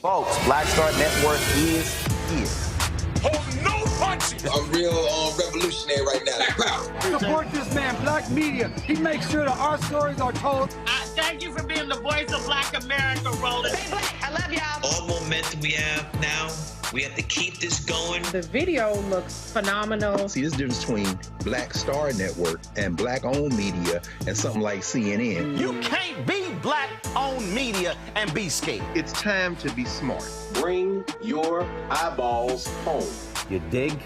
Folks, Black Star Network is here. Hold no punches! I'm real revolutionary right now. Black power. Support this man, Black Media. He makes sure that our stories are told. Thank you for being the voice of Black America, Roland. Stay black. I love y'all. All momentum we have now, we have to keep this going. The video looks phenomenal. See, this difference between Black Star Network and Black-owned media and something like CNN. You can't be Black-owned media and be scared. It's time to be smart. Bring your eyeballs home. You dig?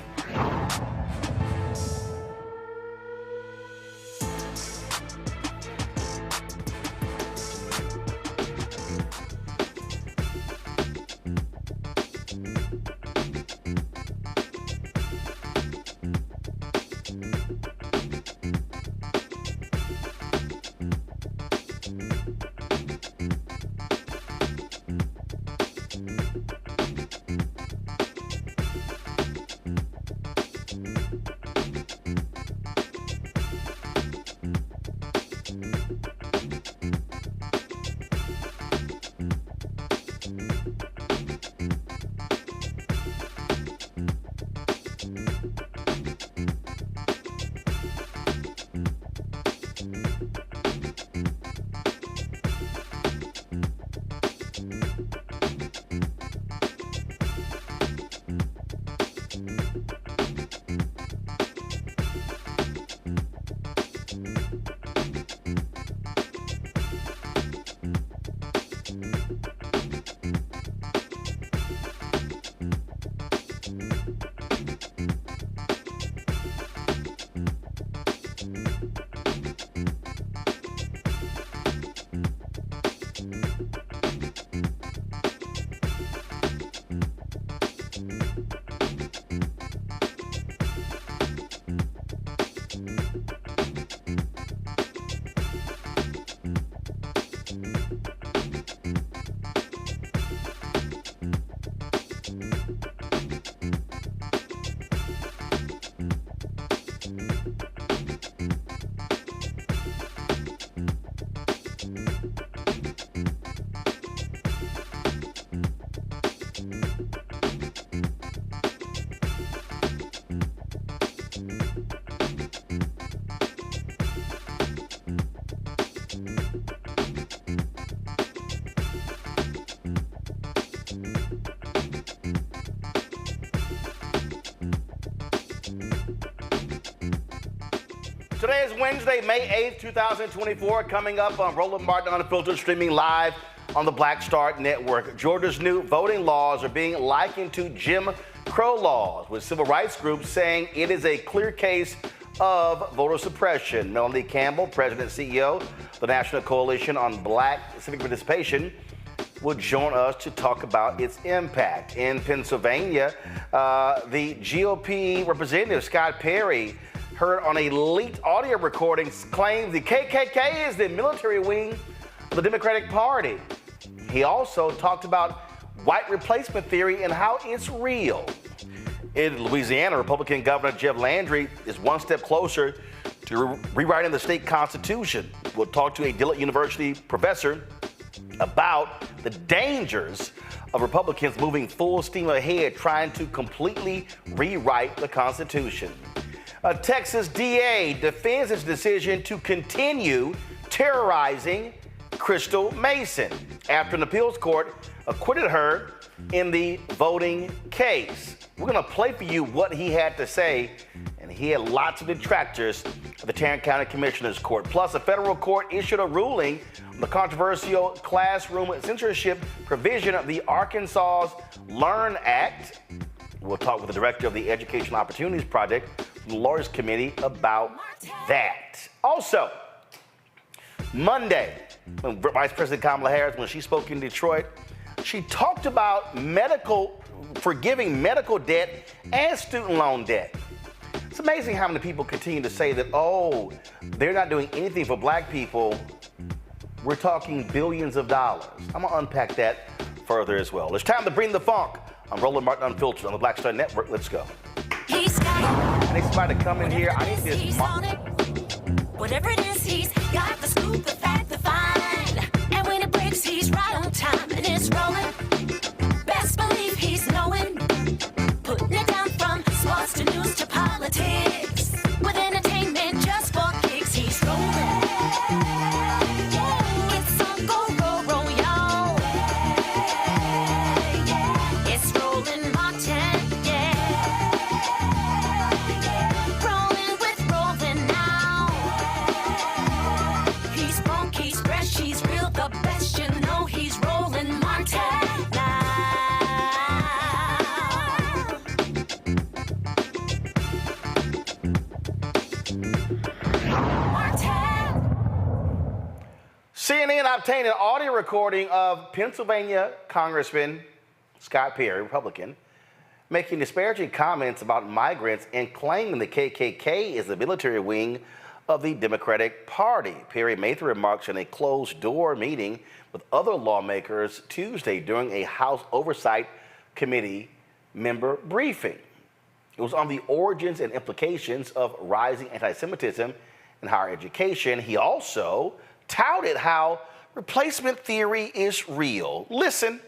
Today is Wednesday, May 8th, 2024. Coming up on Roland Martin Unfiltered, streaming live on the Black Star Network. Georgia's new voting laws are being likened to Jim Crow laws, with civil rights groups saying it is a clear case of voter suppression. Melanie Campbell, President and CEO of the National Coalition on Black Civic Participation, will join us to talk about its impact. In Pennsylvania, the GOP representative, Scott Perry, heard on a leaked audio recording claims the KKK is the military wing of the Democratic Party. He also talked about white replacement theory and how it's real. In Louisiana, Republican Governor Jeff Landry is one step closer to rewriting the state constitution. We'll talk to a Dillard University professor about the dangers of Republicans moving full steam ahead trying to completely rewrite the Constitution. A Texas DA defends its decision to continue terrorizing Crystal Mason after an appeals court acquitted her in the voting case. We're going to play for you what he had to say, and he had lots of detractors at the Tarrant County Commissioner's Court. Plus, a federal court issued a ruling on the controversial classroom censorship provision of the Arkansas's Learn Act. We'll talk with the director of the Educational Opportunities Project from the Lawyers Committee about that. Also, Monday, when Vice President Kamala Harris, when she spoke in Detroit, she talked about forgiving medical debt and student loan debt. It's amazing how many people continue to say that, oh, they're not doing anything for black people. We're talking billions of dollars. I'm going to unpack that further as well. It's time to bring the funk. I'm Roland Martin Unfiltered on the Black Star Network. Let's go. I need somebody to come in here. I need this. Whatever it is, he's got the scoop, the fact, the find. And when it breaks, he's right on time, and it's rolling. CNN obtained an audio recording of Pennsylvania Congressman Scott Perry, Republican, making disparaging comments about migrants and claiming the KKK is the military wing of the Democratic Party. Perry made the remarks in a closed-door meeting with other lawmakers Tuesday during a House Oversight Committee member briefing. It was on the origins and implications of rising anti-Semitism in higher education. He also touted how replacement theory is real. Listen.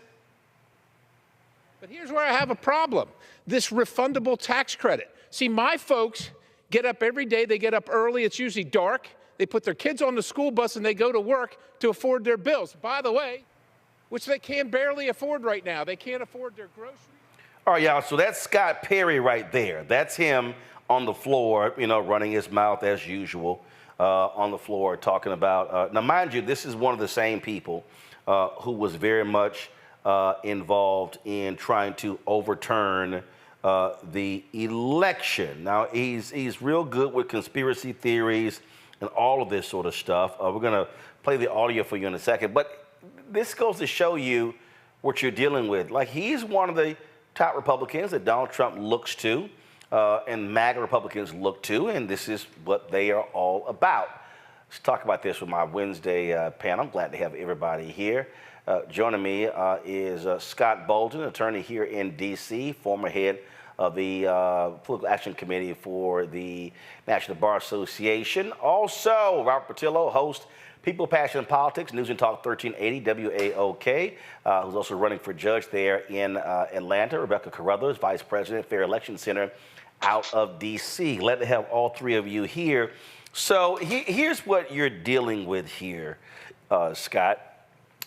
But here's where I have a problem. This refundable tax credit. See, my folks get up every day. They get up early. It's usually dark. They put their kids on the school bus and they go to work to afford their bills. By the way, which they can barely afford right now. They can't afford their groceries. All right, y'all, so that's Scott Perry right there. That's him on the floor, running his mouth as usual on the floor, talking about, now mind you, this is one of the same people who was very much involved in trying to overturn the election. Now, he's real good with conspiracy theories and all of this sort of stuff. We're going to play the audio for you in a second, but this goes to show you what you're dealing with. Like, he's one of the top Republicans that Donald Trump looks to and MAGA Republicans look to, and this is what they are all about. Let's talk about this with my Wednesday panel. I'm glad to have everybody here. Joining me is Scott Bolden, attorney here in D.C., former head of the Political Action Committee for the National Bar Association. Also, Robert Patillo, host People, Passion, and Politics, News and Talk 1380 WAOK, who's also running for judge there in Atlanta. Rebecca Carruthers, Vice President, Fair Election Center out of D.C. Glad to have all three of you here. So here's what you're dealing with here, Scott.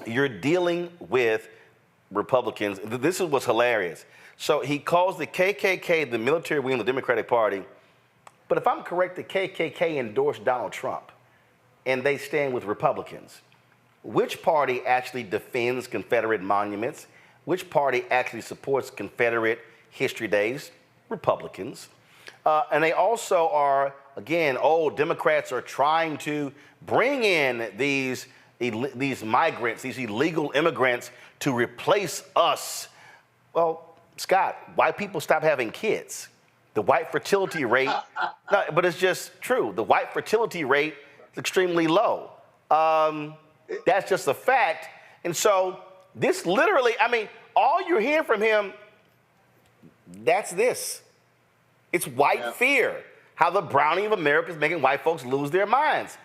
You're dealing with Republicans. This is what's hilarious. So he calls the KKK the military wing of the Democratic Party. But if I'm correct, the KKK endorsed Donald Trump, and they stand with Republicans. Which party actually defends Confederate monuments? Which party actually supports Confederate history days? Republicans. And they also are, again, Democrats are trying to bring in these migrants, these illegal immigrants, to replace us. Well, Scott, white people stop having kids. The white fertility rate, no, but it's just true. The white fertility rate is extremely low. That's just a fact. And so this literally, all you're hearing from him, that's this. It's white fear. How the browning of America is making white folks lose their minds.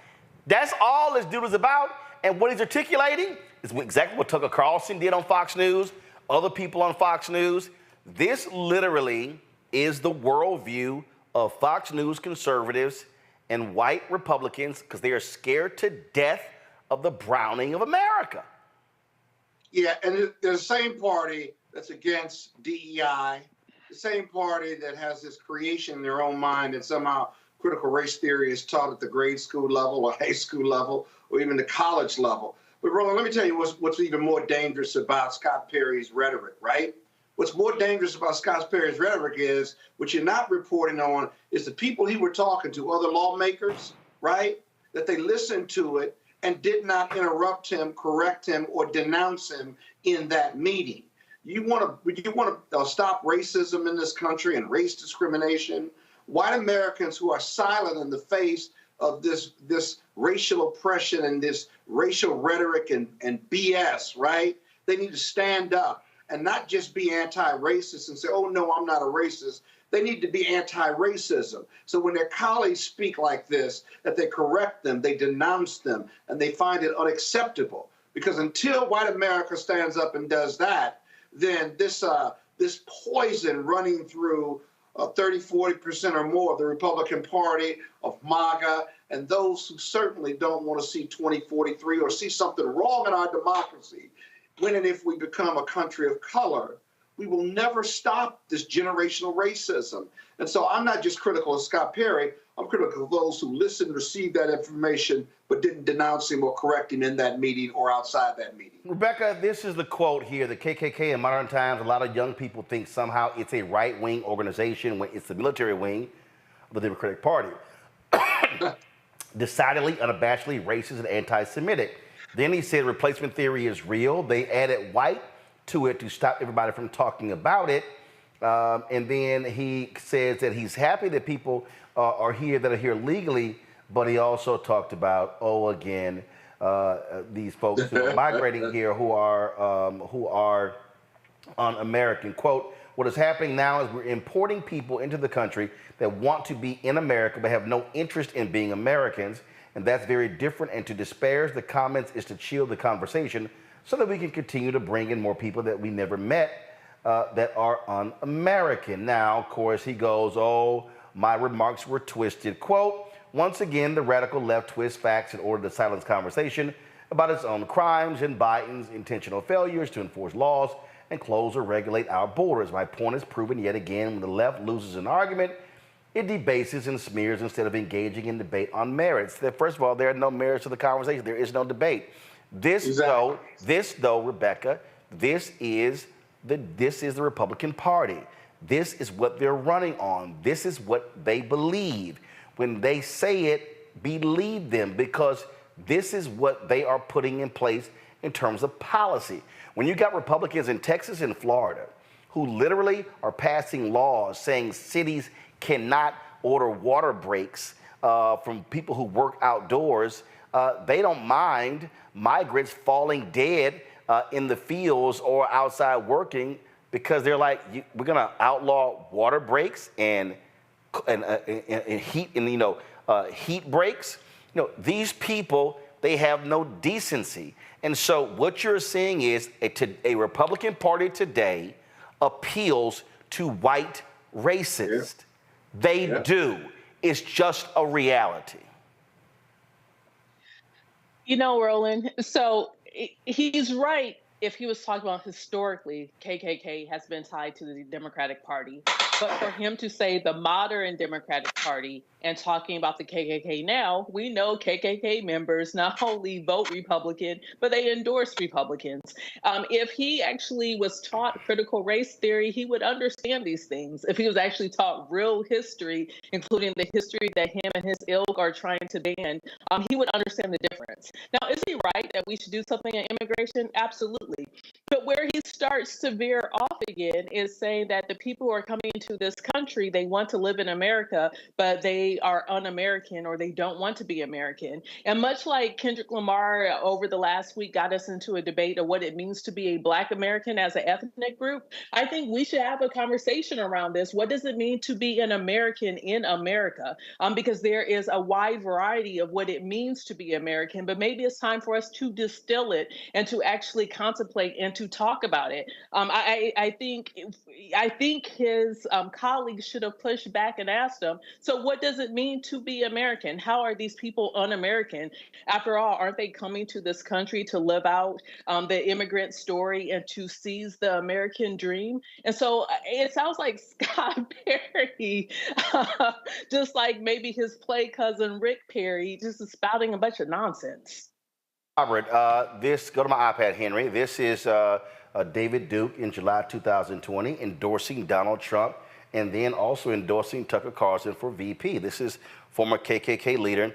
That's all this dude is about. And what he's articulating is exactly what Tucker Carlson did on Fox News, other people on Fox News. This literally is the worldview of Fox News conservatives and white Republicans because they are scared to death of the browning of America. Yeah, and they're the same party that's against DEI, the same party that has this creation in their own mind that somehow critical race theory is taught at the grade school level or high school level or even the college level. But Roland, let me tell you what's even more dangerous about Scott Perry's rhetoric, right? What's more dangerous about Scott Perry's rhetoric is, what you're not reporting on, is the people he were talking to, other lawmakers, right? That they listened to it and did not interrupt him, correct him, or denounce him in that meeting. You want to stop racism in this country and race discrimination. White Americans who are silent in the face of this racial oppression and this racial rhetoric and BS, right? They need to stand up and not just be anti-racist and say, oh, no, I'm not a racist. They need to be anti-racism. So when their colleagues speak like this, that they correct them, they denounce them, and they find it unacceptable. Because until white America stands up and does that, then this poison running through 30-40% or more of the Republican Party, of MAGA, and those who certainly don't want to see 2043 or see something wrong in our democracy, when and if we become a country of color, we will never stop this generational racism. And so I'm not just critical of Scott Perry, I'm critical of those who listened, received that information, but didn't denounce him or correct him in that meeting or outside that meeting. Rebecca, this is the quote here. The KKK in modern times, a lot of young people think somehow it's a right-wing organization when it's the military wing of the Democratic Party. Decidedly, unabashedly racist and anti-Semitic. Then he said replacement theory is real. They added white to it to stop everybody from talking about it. And then he says that he's happy that people are here that are here legally, but he also talked about, these folks who are migrating here who are un-American. Quote, what is happening now is we're importing people into the country that want to be in America but have no interest in being Americans, and that's very different. And to disparage the comments is to chill the conversation so that we can continue to bring in more people that we never met that are un-American. Now, of course, he goes, oh, my remarks were twisted. Quote, once again, the radical left twists facts in order to silence conversation about its own crimes and Biden's intentional failures to enforce laws and close or regulate our borders. My point is proven yet again. When the left loses an argument, it debases and smears instead of engaging in debate on merits. First of all, there are no merits to the conversation. There is no debate. This, though, Rebecca, this is the Republican Party. This is what they're running on. This is what they believe. When they say it, believe them, because this is what they are putting in place in terms of policy. When you got Republicans in Texas and Florida who literally are passing laws saying cities cannot order water breaks from people who work outdoors, they don't mind migrants falling dead in the fields or outside working, because they're like, we're gonna outlaw water breaks and heat and heat breaks. These people, they have no decency. And so what you're seeing is a Republican Party today appeals to white racists. They do. It's just a reality. Roland, so he's right if he was talking about historically, KKK has been tied to the Democratic Party. But for him to say the modern Democratic Party and talking about the KKK now, we know KKK members not only vote Republican, but they endorse Republicans. If he actually was taught critical race theory, he would understand these things. If he was actually taught real history, including the history that him and his ilk are trying to ban, he would understand the difference. Now, is he right that we should do something in immigration? Absolutely. But where he starts to veer off again is saying that the people who are coming into this country, they want to live in America, but they are un-American or they don't want to be American. And much like Kendrick Lamar over the last week got us into a debate of what it means to be a Black American as an ethnic group, I think we should have a conversation around this. What does it mean to be an American in America? Because there is a wide variety of what it means to be American, but maybe it's time for us to distill it and to actually contemplate and to talk about it. I think his colleagues should have pushed back and asked him, so what does it mean to be American? How are these people un-American? After all, aren't they coming to this country to live out the immigrant story and to seize the American dream? And so it sounds like Scott Perry, just like maybe his play cousin Rick Perry, just is spouting a bunch of nonsense. Robert, go to my iPad, Henry. This is David Duke in July 2020 endorsing Donald Trump and then also endorsing Tucker Carlson for VP. This is former KKK leader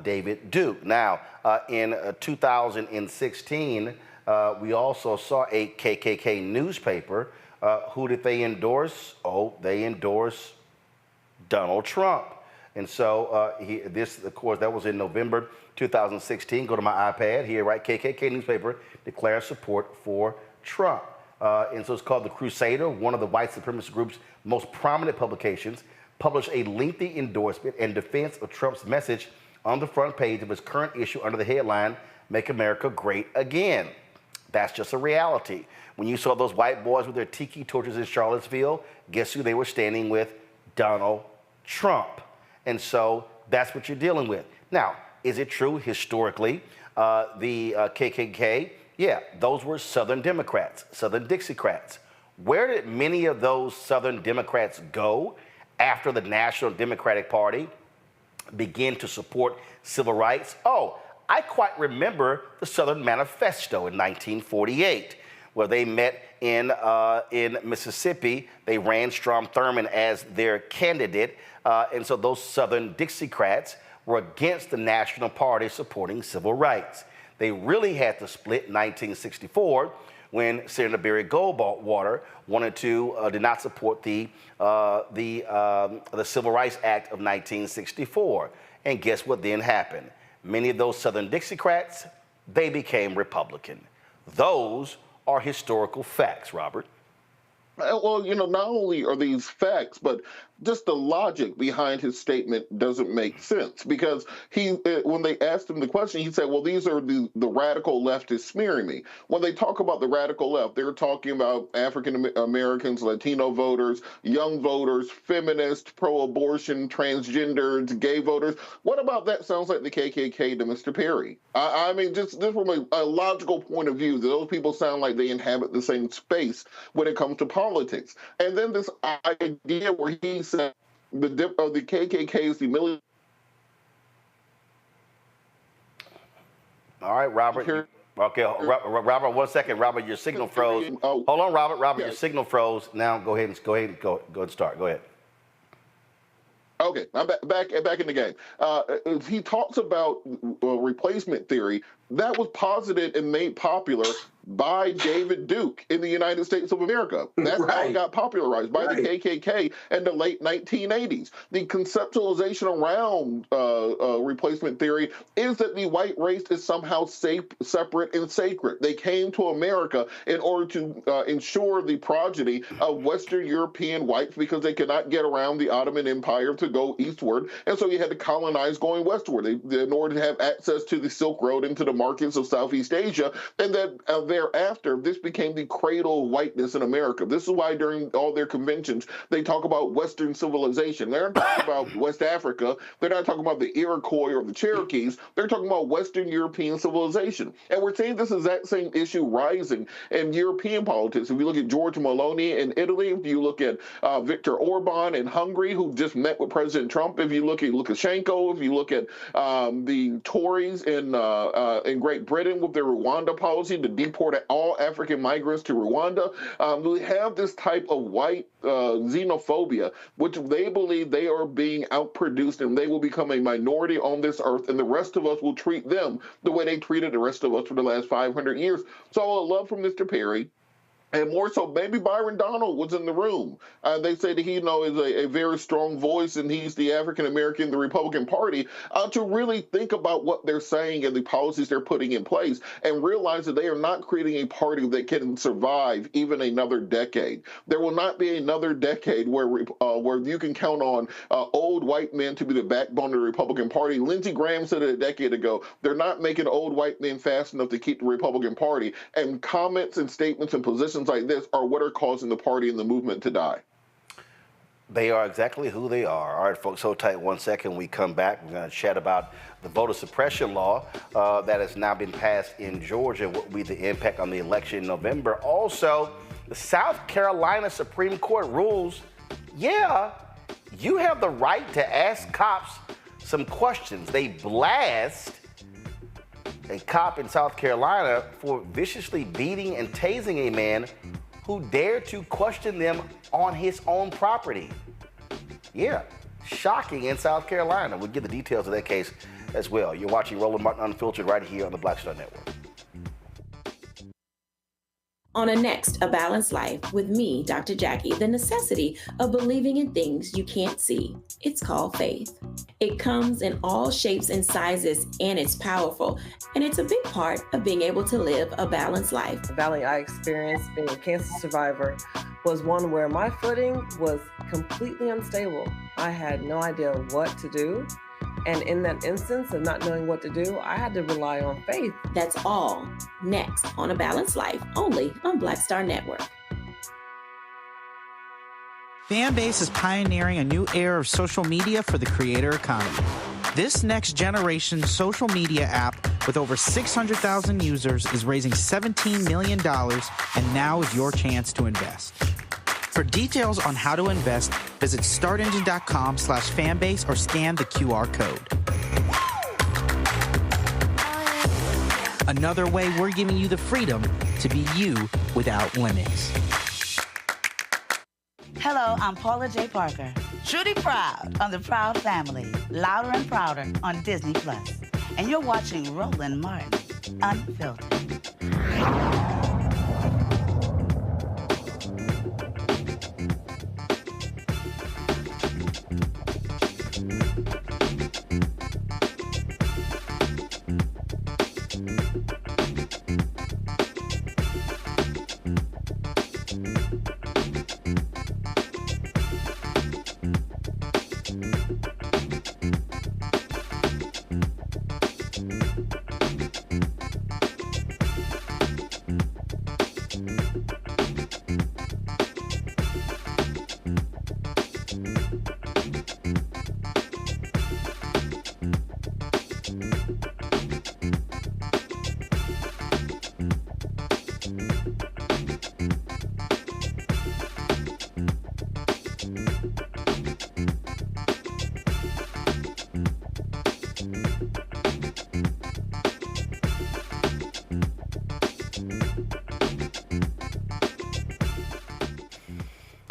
David Duke. Now, in 2016, we also saw a KKK newspaper. Who did they endorse? Oh, they endorsed Donald Trump. And so of course, that was in November 2016. Go to my iPad here, right? KKK newspaper declares support for Trump. And so it's called The Crusader, one of the white supremacist group's most prominent publications, published a lengthy endorsement and defense of Trump's message on the front page of its current issue under the headline, Make America Great Again. That's just a reality. When you saw those white boys with their tiki torches in Charlottesville, guess who they were standing with? Donald Trump. And so that's what you're dealing with. Now, is it true historically, the KKK, yeah, those were Southern Democrats, Southern Dixiecrats. Where did many of those Southern Democrats go after the National Democratic Party began to support civil rights? Oh, I quite remember the Southern Manifesto in 1948, where they met in Mississippi. They ran Strom Thurmond as their candidate. And so those Southern Dixiecrats were against the National Party supporting civil rights. They really had to split in 1964 when Senator Barry Goldwater did not support the Civil Rights Act of 1964. And guess what then happened? Many of those Southern Dixiecrats, they became Republican. Those are historical facts, Robert. Well, not only are these facts, but just the logic behind his statement doesn't make sense, because when they asked him the question, he said, well, these are the radical leftists smearing me. When they talk about the radical left, they're talking about African Americans, Latino voters, young voters, feminists, pro-abortion, transgenders, gay voters. What about that sounds like the KKK to Mr. Perry? I mean, just from a logical point of view, those people sound like they inhabit the same space when it comes to politics. And then this idea where he said the KKK is the military. All right, Robert. Okay, Robert, 1 second. Robert, your signal froze. Hold on, Robert. Robert, your signal froze. Now go ahead and start. Go ahead. Okay, I'm back in the game. He talks about replacement theory. That was posited and made popular by David Duke in the United States of America. That's how it got popularized, by the KKK in the late 1980s. The conceptualization around replacement theory is that the white race is somehow separate and sacred. They came to America in order to ensure the progeny of Western European whites because they could not get around the Ottoman Empire to go eastward, and so you had to colonize going westward in order to have access to the Silk Road into the markets of Southeast Asia, and then thereafter, this became the cradle of whiteness in America. This is why during all their conventions, they talk about Western civilization. They're not talking about West Africa. They're not talking about the Iroquois or the Cherokees. They're talking about Western European civilization. And we're seeing this exact same issue rising in European politics. If you look at Giorgia Meloni in Italy, if you look at Viktor Orban in Hungary, who just met with President Trump, if you look at Lukashenko, if you look at the Tories in Great Britain with their Rwanda policy to deport all African migrants to Rwanda, we have this type of white xenophobia, which they believe they are being outproduced and they will become a minority on this earth, and the rest of us will treat them the way they treated the rest of us for the last 500 years. So I would love from Mr. Perry, and more so, maybe Byron Donald was in the room. They say that he, is a very strong voice, and he's the African-American, the Republican Party, to really think about what they're saying and the policies they're putting in place and realize that they are not creating a party that can survive even another decade. There will not be another decade where you can count on old white men to be the backbone of the Republican Party. Lindsey Graham said it a decade ago, they're not making old white men fast enough to keep the Republican Party, and comments and statements and positions like this are what are causing the party and the movement to die. They are exactly who they are. All right, folks, hold tight 1 second. We come back. We're going to chat about the voter suppression law that has now been passed in Georgia. What will be the impact on the election in November? Also, the South Carolina Supreme Court rules, you have the right to ask cops some questions. They blast a cop in South Carolina for viciously beating and tasing a man who dared to question them on his own property. Yeah, shocking in South Carolina. We'll give the details of that case as well. You're watching Roland Martin Unfiltered right here on the Black Star Network. On a next, A Balanced Life with me, Dr. Jackie, the necessity of believing in things you can't see. It's called faith. It comes in all shapes and sizes, and it's powerful. And it's a big part of being able to live a balanced life. The valley I experienced being a cancer survivor was one where my footing was completely unstable. I had no idea what to do. And in that instance of not knowing what to do, I had to rely on faith. That's all next on A Balanced Life, only on Black Star Network. Fanbase is pioneering a new era of social media for the creator economy. This next generation social media app with over 600,000 users is raising $17 million, and now is your chance to invest. For details on how to invest, visit startengine.com/fanbase or scan the QR code. Another way we're giving you the freedom to be you without limits. Hello, I'm Paula J. Parker. Truly proud on the Proud Family, Louder and Prouder on Disney+. And you're watching Roland Martin Unfiltered.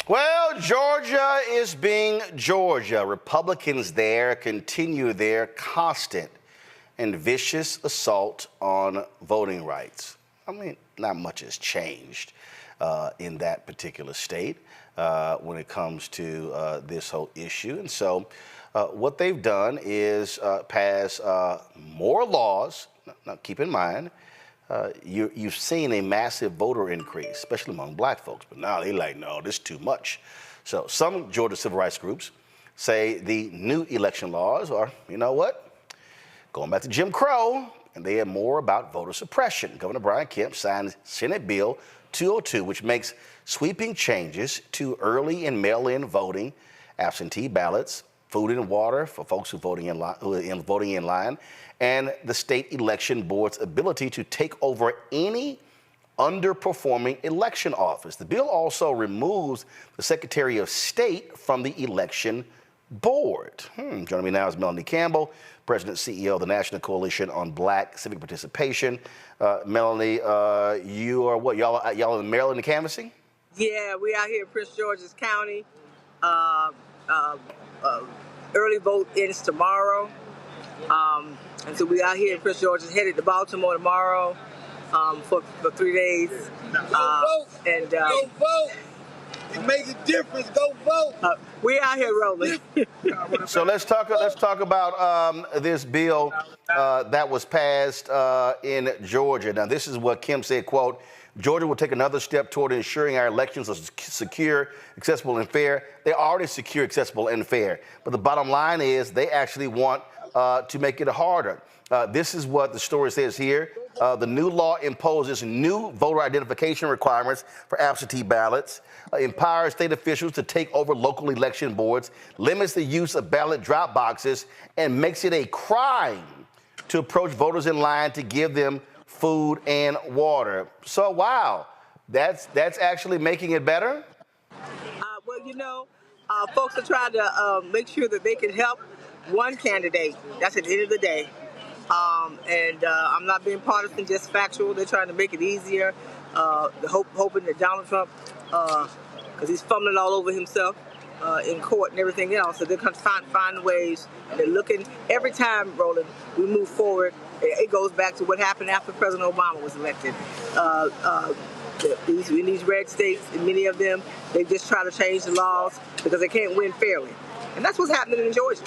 Well, Georgia is being Georgia. Republicans there continue their constant and vicious assault on voting rights. I mean, not much has changed in that particular state when it comes to this whole issue. And so what they've done is pass more laws. Now, keep in mind, you've seen a massive voter increase, especially among black folks. But now they're like, no, this is too much. So some Georgia civil rights groups say the new election laws are, you know what, going back to Jim Crow, and they are more about voter suppression. Governor Brian Kemp signed Senate Bill 202, which makes sweeping changes to early and mail-in voting, absentee ballots, food and water for folks who are voting in line, and the state election board's ability to take over any underperforming election office. The bill also removes the Secretary of State from the election board. Joining me now is Melanie Campbell, President and CEO of the National Coalition on Black Civic Participation. Melanie, you are what? Y'all in Maryland and canvassing? Yeah, we out here in Prince George's County. Early vote ends tomorrow. And so we out here in Prince George's, headed to Baltimore tomorrow for 3 days. Go vote. It makes a difference. Go vote. We out here rolling. So let's talk about this bill that was passed in Georgia. Now, this is what Kim said, quote, Georgia will take another step toward ensuring our elections are secure, accessible, and fair. They're already secure, accessible, and fair. But the bottom line is they actually want to make it harder. This is what the story says here. The new law imposes new voter identification requirements for absentee ballots, empowers state officials to take over local election boards, limits the use of ballot drop boxes, and makes it a crime to approach voters in line to give them food and water. So, wow, that's actually making it better? Well, you know, folks are trying to make sure that they can help one candidate. That's at the end of the day. I'm not being partisan, just factual. They're trying to make it easier, hoping that Donald Trump, because he's fumbling all over himself in court and everything else, so they're going to find ways, and they're looking, every time, Roland, we move forward, it goes back to what happened after President Obama was elected. In these red states, in many of them, they just try to change the laws because they can't win fairly. And that's what's happening in Georgia.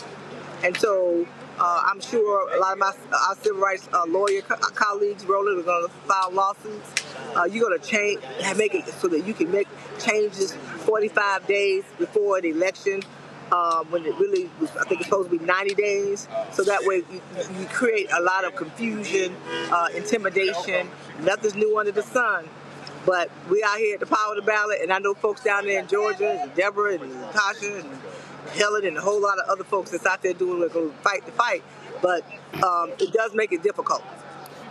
And so I'm sure a lot of our civil rights lawyer colleagues, Roland, are going to file lawsuits. You're going to make it so that you can make changes 45 days before the election, when it really was, I think it's supposed to be 90 days. So that way you create a lot of confusion, intimidation. Nothing's new under the sun. But we out here at the power of the ballot, and I know folks down there in Georgia, and Deborah and Tasha and Helen and a whole lot of other folks that's out there doing going to fight the fight. But it does make it difficult.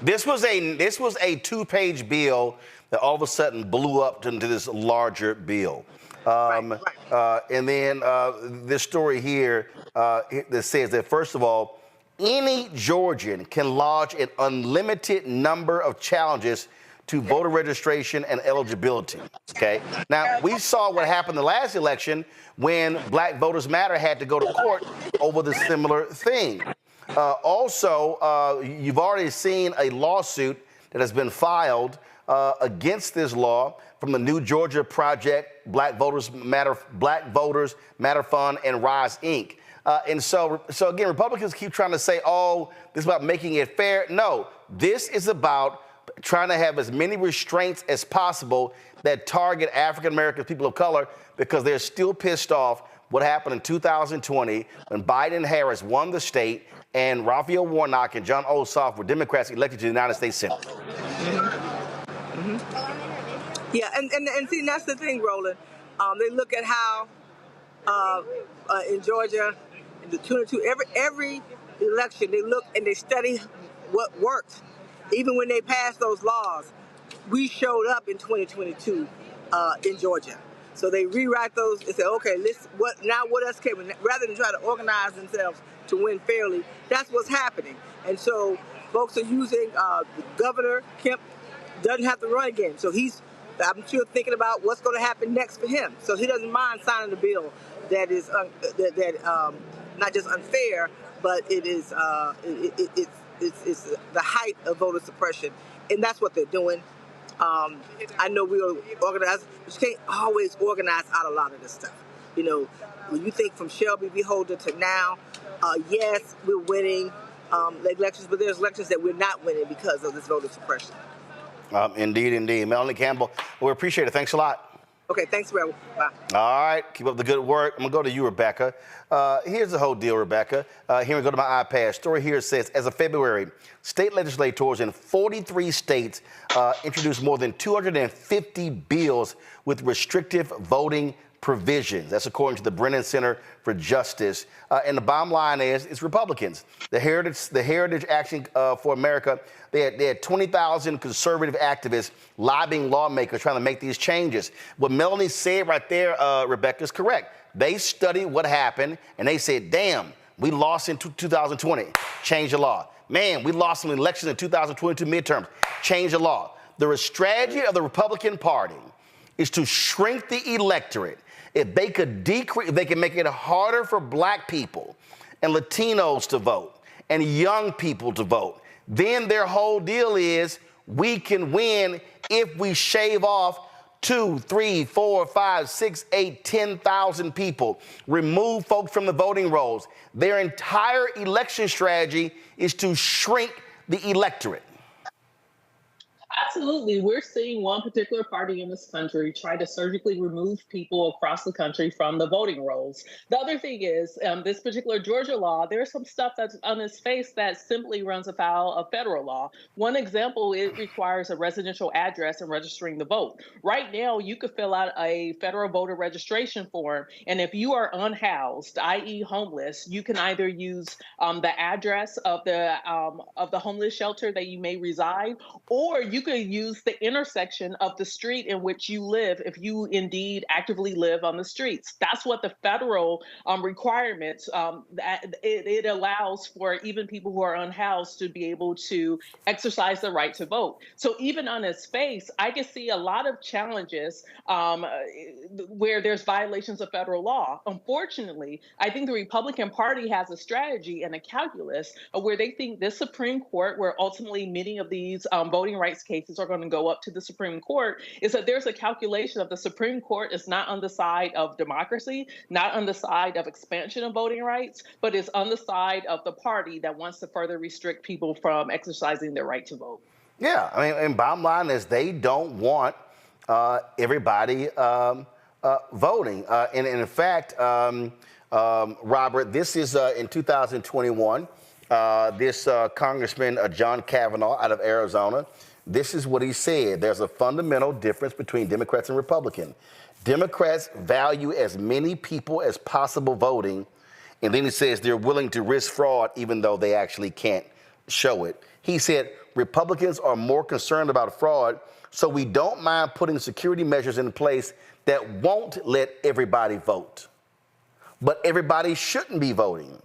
This was a two-page bill that all of a sudden blew up into this larger bill. Right. And then this story here that says that, first of all, any Georgian can lodge an unlimited number of challenges to voter registration and eligibility, okay? Now, we saw what happened the last election when Black Voters Matter had to go to court over the similar thing. Also, you've already seen a lawsuit that has been filed against this law from the New Georgia Project, Black Voters Matter Fund, and Rise Inc. And so again, Republicans keep trying to say, oh, this is about making it fair. No, this is about trying to have as many restraints as possible that target African Americans, people of color, because they're still pissed off what happened in 2020 when Biden and Harris won the state and Raphael Warnock and John Ossoff were Democrats elected to the United States Senate. Yeah, and see, that's the thing, Roland. They look at how in Georgia, in the 22, every election, they look and they study what worked. Even when they passed those laws, we showed up in 2022 in Georgia. So they rewrite those and say, okay, what else can we, rather than try to organize themselves to win fairly, that's what's happening. And so folks are using Governor Kemp doesn't have to run again. So I'm sure thinking about what's going to happen next for him. So he doesn't mind signing a bill that is not just unfair, but it's the height of voter suppression, and that's what they're doing. I know we are organized, but you can't always organize out a lot of this stuff. You know, when you think from Shelby v. Holder to now, yes, we're winning elections, but there's elections that we're not winning because of this voter suppression. Indeed. Melanie Campbell, we appreciate it. Thanks a lot. Okay, thanks, Rebel. Bye. All right, keep up the good work. I'm going to go to you, Rebecca. Here's the whole deal, Rebecca. Here we go to my iPad. Story here says, as of February, state legislators in 43 states introduced more than 250 bills with restrictive voting provisions. That's according to the Brennan Center for Justice. And the bottom line is, it's Republicans. The Heritage Action for America, they had 20,000 conservative activists lobbying lawmakers trying to make these changes. What Melanie said right there, Rebecca, is correct. They studied what happened, and they said, damn, we lost in 2020. Change the law. Man, we lost some elections in 2022 midterms. Change the law. The strategy of the Republican Party is to shrink the electorate. If they could decrease, they can make it harder for black people and Latinos to vote and young people to vote, then their whole deal is we can win if we shave off 2, 3, 4, 5, 6, 8, 10,000 people, remove folks from the voting rolls. Their entire election strategy is to shrink the electorate. Absolutely. We're seeing one particular party in this country try to surgically remove people across the country from the voting rolls. The other thing is, this particular Georgia law, there's some stuff that's on its face that simply runs afoul of federal law. One example, it requires a residential address in registering the vote. Right now, you could fill out a federal voter registration form, and if you are unhoused, i.e. homeless, you can either use the address of the homeless shelter that you may reside, or you could use the intersection of the street in which you live if you indeed actively live on the streets. That's what the federal requirements, it allows for even people who are unhoused to be able to exercise the right to vote. So even on its face, I can see a lot of challenges where there's violations of federal law. Unfortunately, I think the Republican Party has a strategy and a calculus where they think this Supreme Court, where ultimately many of these voting rights cases are going to go up to the Supreme Court, is that there's a calculation of the Supreme Court is not on the side of democracy, not on the side of expansion of voting rights, but is on the side of the party that wants to further restrict people from exercising their right to vote. Yeah, I mean, and bottom line is they don't want everybody voting. And in fact, Robert, this is in 2021. This Congressman John Kavanaugh out of Arizona, this is what he said. There's a fundamental difference between Democrats and Republicans. Democrats value as many people as possible voting, and then he says they're willing to risk fraud even though they actually can't show it. He said Republicans are more concerned about fraud, so we don't mind putting security measures in place that won't let everybody vote. But everybody shouldn't be voting.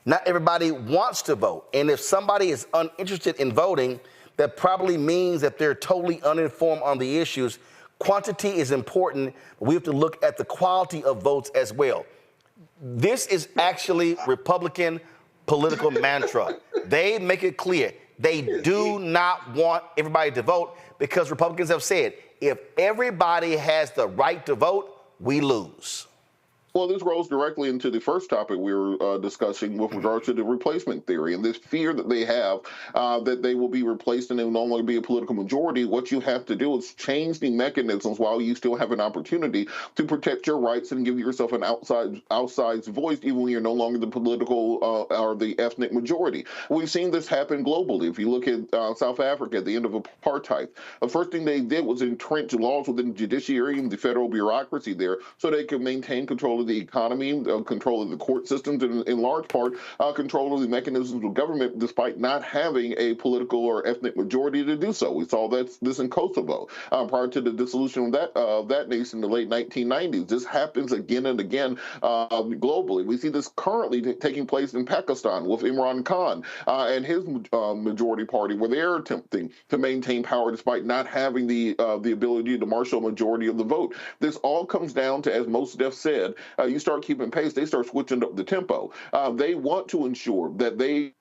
Not everybody wants to vote. And if somebody is uninterested in voting, that probably means that they're totally uninformed on the issues. Quantity is important, but we have to look at the quality of votes as well. This is actually Republican political mantra. They make it clear they do not want everybody to vote because Republicans have said if everybody has the right to vote, we lose. Well, this rolls directly into the first topic we were discussing with regard to the replacement theory and this fear that they have that they will be replaced and they will no longer be a political majority. What you have to do is change the mechanisms while you still have an opportunity to protect your rights and give yourself an outsized voice, even when you're no longer the political or the ethnic majority. We've seen this happen globally. If you look at South Africa at the end of apartheid, the first thing they did was entrench laws within the judiciary and the federal bureaucracy there so they could maintain control of the economy, control of the court systems, and in large part, control of the mechanisms of government, despite not having a political or ethnic majority to do so. We saw this in Kosovo prior to the dissolution of that nation in the late 1990s. This happens again and again globally. We see this currently taking place in Pakistan with Imran Khan and his majority party, where they're attempting to maintain power despite not having the ability to marshal a majority of the vote. This all comes down to, as Mos Def said, you start keeping pace, they start switching up the tempo. They want to ensure that they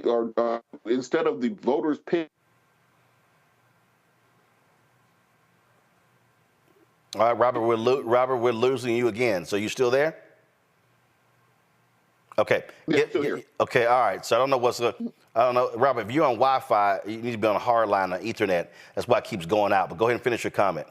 are, instead of the voters pick. All right, Robert, we're losing you again. So you still there? Okay. Yeah, still here. Okay, all right. So I don't know, Robert, if you're on Wi-Fi, you need to be on a hard line or Ethernet. That's why it keeps going out. But go ahead and finish your comment.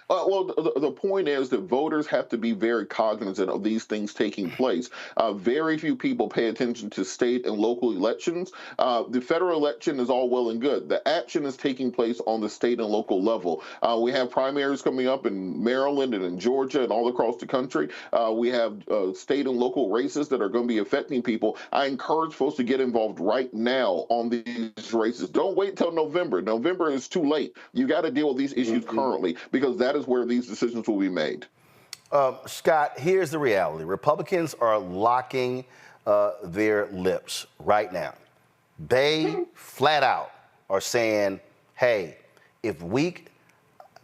Well, the point is that voters have to be very cognizant of these things taking place. Very few people pay attention to state and local elections. The federal election is all well and good. The action is taking place on the state and local level. We have primaries coming up in Maryland and in Georgia and all across the country. We have state and local races that are going to be affecting people. I encourage folks to get involved right now on these races. Don't wait till November. November is too late. You got to deal with these issues currently, because that is where these decisions will be made. Scott, here's the reality. Republicans are locking their lips right now. They flat out are saying, hey, if we,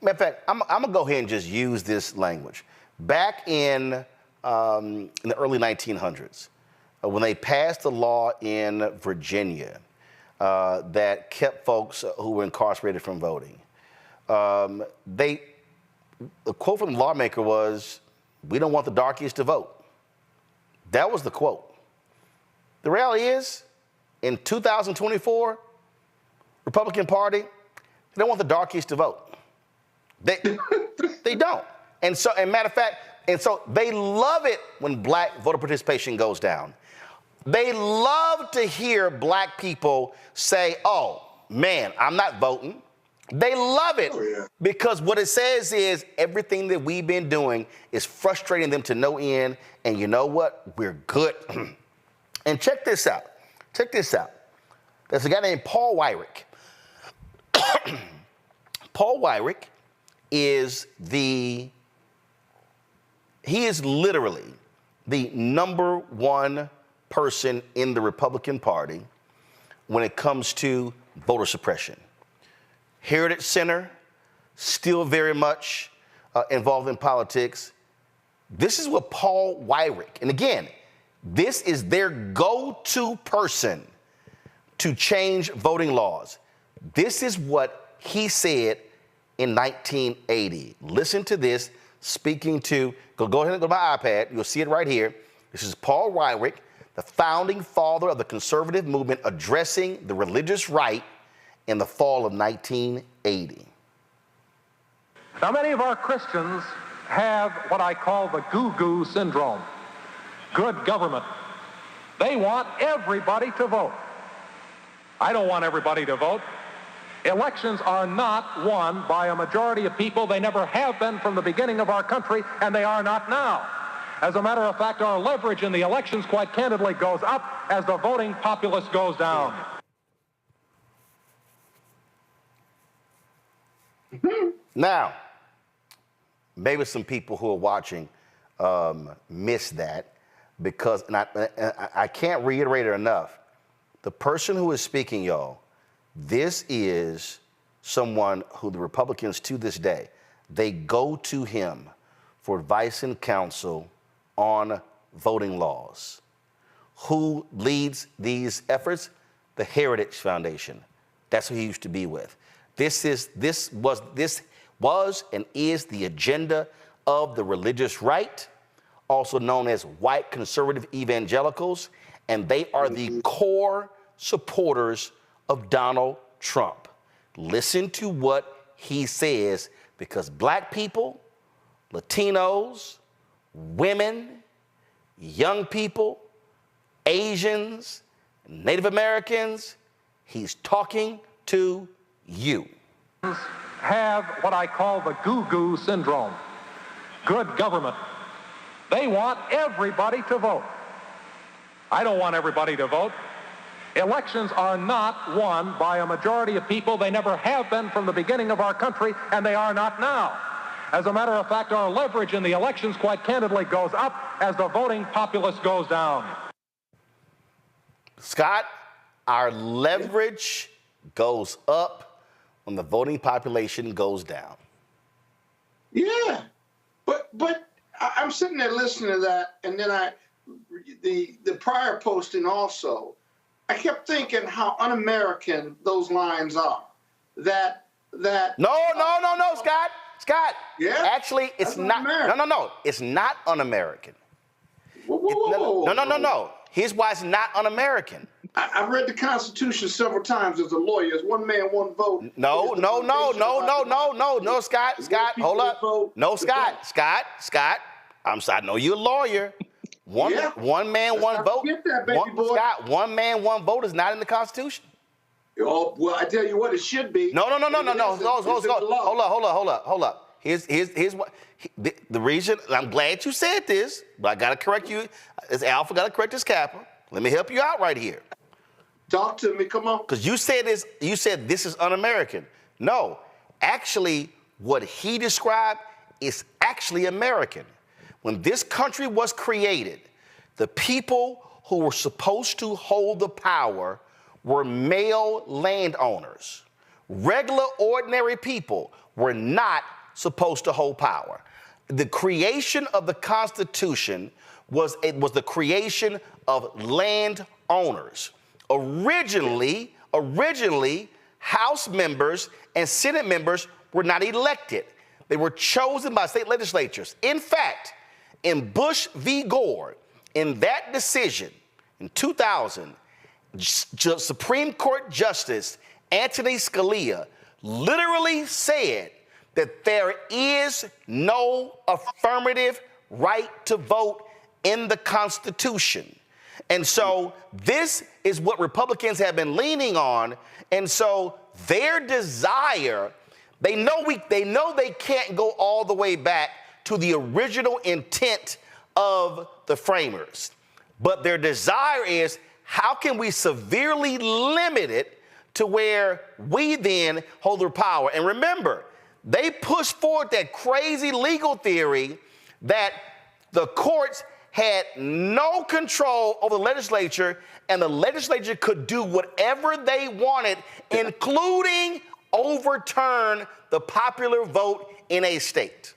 matter of fact, I'm going to go ahead and just use this language. Back in the early 1900s, when they passed a law in Virginia that kept folks who were incarcerated from voting, the quote from the lawmaker was, we don't want the darkies to vote. That was the quote. The reality is, in 2024, Republican Party, they don't want the darkies to vote. They don't. And matter of fact, they love it when black voter participation goes down. They love to hear black people say, oh, man, I'm not voting. They love it because what it says is everything that we've been doing is frustrating them to no end. And you know what? We're good. And check this out. There's a guy named Paul Weyrich. Paul Weyrich is literally the number one person in the Republican Party when it comes to voter suppression. Heritage Center, still very much involved in politics. This is what Paul Weyrich, and again, this is their go-to person to change voting laws. This is what he said in 1980. Listen to this, speaking to, go ahead and go to my iPad, you'll see it right here. This is Paul Weyrich, the founding father of the conservative movement, addressing the religious right in the fall of 1980. Now, many of our Christians have what I call the goo-goo syndrome. Good government. They want everybody to vote. I don't want everybody to vote. Elections are not won by a majority of people. They never have been from the beginning of our country, and they are not now. As a matter of fact, our leverage in the elections, quite candidly, goes up as the voting populace goes down. Now, maybe some people who are watching miss that because, and I can't reiterate it enough, the person who is speaking, y'all, this is someone who the Republicans to this day, they go to him for advice and counsel on voting laws. who leads these efforts? The Heritage Foundation. That's who he used to be with. This was and is the agenda of the religious right, also known as white conservative evangelicals, and they are the core supporters of Donald Trump. Listen to what he says, because black people, Latinos, women, young people, Asians, Native Americans, he's talking to you. Have what I call the goo-goo syndrome. Good government. They want everybody to vote. I don't want everybody to vote. Elections are not won by a majority of people. They never have been from the beginning of our country, and they are not now. As a matter of fact, our leverage in the elections, quite candidly, goes up as the voting populace goes down. Scott, our leverage goes up when the voting population goes down. Yeah, but I'm sitting there listening to that, and then the prior posting also, I kept thinking how un-American those lines are. No, Scott. Yeah. Actually, it's not. No. It's not un-American. Whoa. No. Here's why it's not un-American. I've read the Constitution several times as a lawyer. It's one man, one vote. No, Scott, hold up. No, Scott. I know you're a lawyer. One man, one vote. Scott, one man, one vote is not in the Constitution. Oh, well, I tell you what, it should be. No. Hold up. Here's what the reason. I'm glad you said this, but I gotta correct you. It's Alpha. Gotta correct this Kappa. Let me help you out right here. Talk to me. Come on. Because you said this is un-American. No, actually, what he described is actually American. When this country was created, the people who were supposed to hold the power were male landowners. Regular, ordinary people were not supposed to hold power. The creation of the Constitution was the creation of landowners. Originally, House members and Senate members were not elected. They were chosen by state legislatures. In fact, in Bush v. Gore, in that decision in 2000, Supreme Court Justice Anthony Scalia literally said that there is no affirmative right to vote in the Constitution. And so this is what Republicans have been leaning on. And so their desire, they know they can't go all the way back to the original intent of the framers. But their desire is, how can we severely limit it to where we then hold the power? And remember, they pushed forward that crazy legal theory that the courts had no control over the legislature, and the legislature could do whatever they wanted, including overturn the popular vote in a state.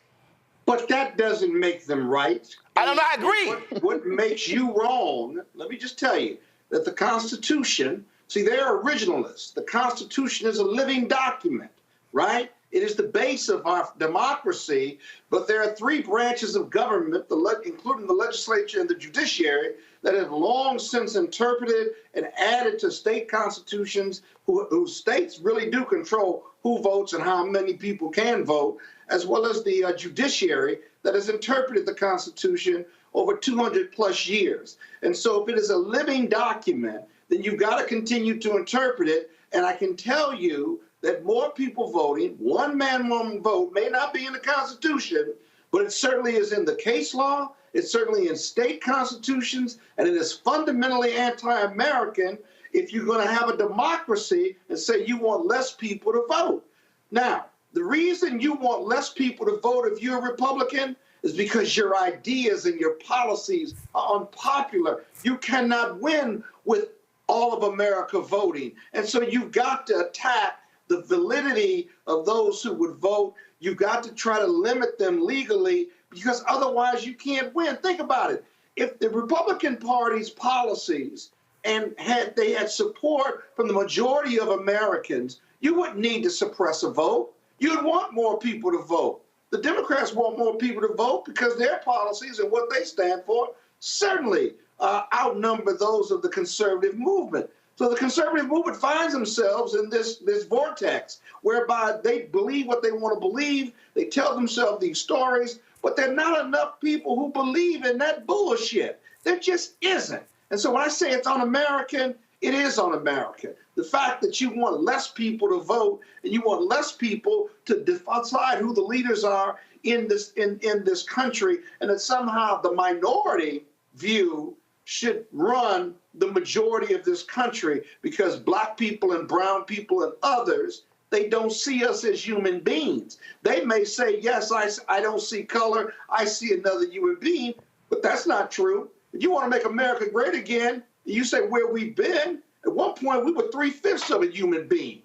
But that doesn't make them right. I agree. What makes you wrong, let me just tell you, that the Constitution, see, they're originalists. The Constitution is a living document, right? It is the base of our democracy, but there are three branches of government, including the legislature and the judiciary, that have long since interpreted and added to state constitutions, whose states really do control who votes and how many people can vote, as well as the judiciary that has interpreted the Constitution over 200 plus years. And so if it is a living document, then you've got to continue to interpret it. And I can tell you that more people voting, one man, one vote, may not be in the Constitution, but it certainly is in the case law, it's certainly in state constitutions, and it is fundamentally anti-American if you're going to have a democracy and say you want less people to vote. Now, the reason you want less people to vote if you're a Republican is because your ideas and your policies are unpopular. You cannot win with all of America voting. And so you've got to attack the validity of those who would vote. You've got to try to limit them legally, because otherwise you can't win. Think about it. if the Republican Party's policies and they had support from the majority of Americans, you wouldn't need to suppress a vote. You'd want more people to vote. The Democrats want more people to vote because their policies and what they stand for certainly outnumber those of the conservative movement. So the conservative movement finds themselves in this vortex whereby they believe what they want to believe. They tell themselves these stories, but there are not enough people who believe in that bullshit. There just isn't. And so when I say it's un-American, it is un-American. The fact that you want less people to vote and you want less people to decide who the leaders are in this country, and that somehow the minority view should run the majority of this country because black people and brown people and others, they don't see us as human beings. They may say, yes, I don't see color, I see another human being, but that's not true. If you want to make America great again, you say where we've been, at one point we were 3/5 of a human being.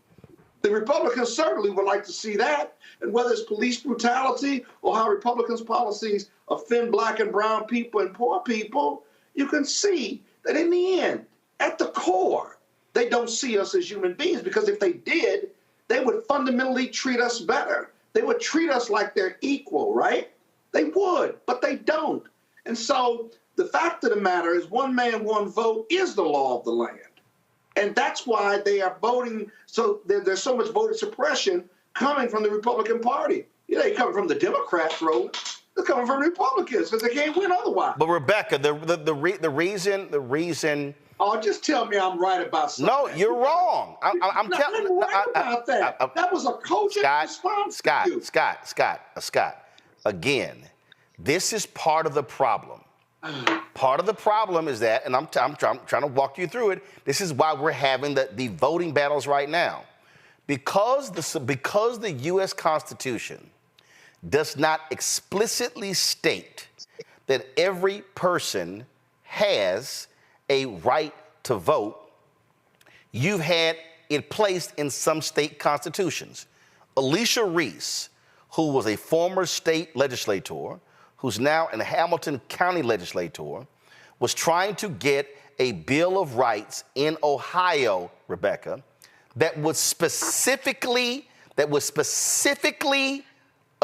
The Republicans certainly would like to see that. And whether it's police brutality or how Republicans' policies offend black and brown people and poor people, you can see that in the end, at the core, they don't see us as human beings, because if they did, they would fundamentally treat us better. They would treat us like they're equal, right? They would, but they don't. And so the fact of the matter is, one man, one vote is the law of the land. And that's why they are voting. So there's so much voter suppression coming from the Republican Party. You know, they coming from the Democrats, Roland. They're coming from Republicans because they can't win otherwise. But Rebecca, the reason. Oh, just tell me I'm right about something. No, you're wrong. I'm telling you. Right about that. That was a cogent response. Scott. Again, this is part of the problem. Part of the problem is that, and I'm trying to walk you through it. This is why we're having the voting battles right now, because the U.S. Constitution does not explicitly state that every person has a right to vote. You've had it placed in some state constitutions. Alicia Reese, who was a former state legislator, who's now a Hamilton County legislator, was trying to get a Bill of Rights in Ohio, Rebecca, that would specifically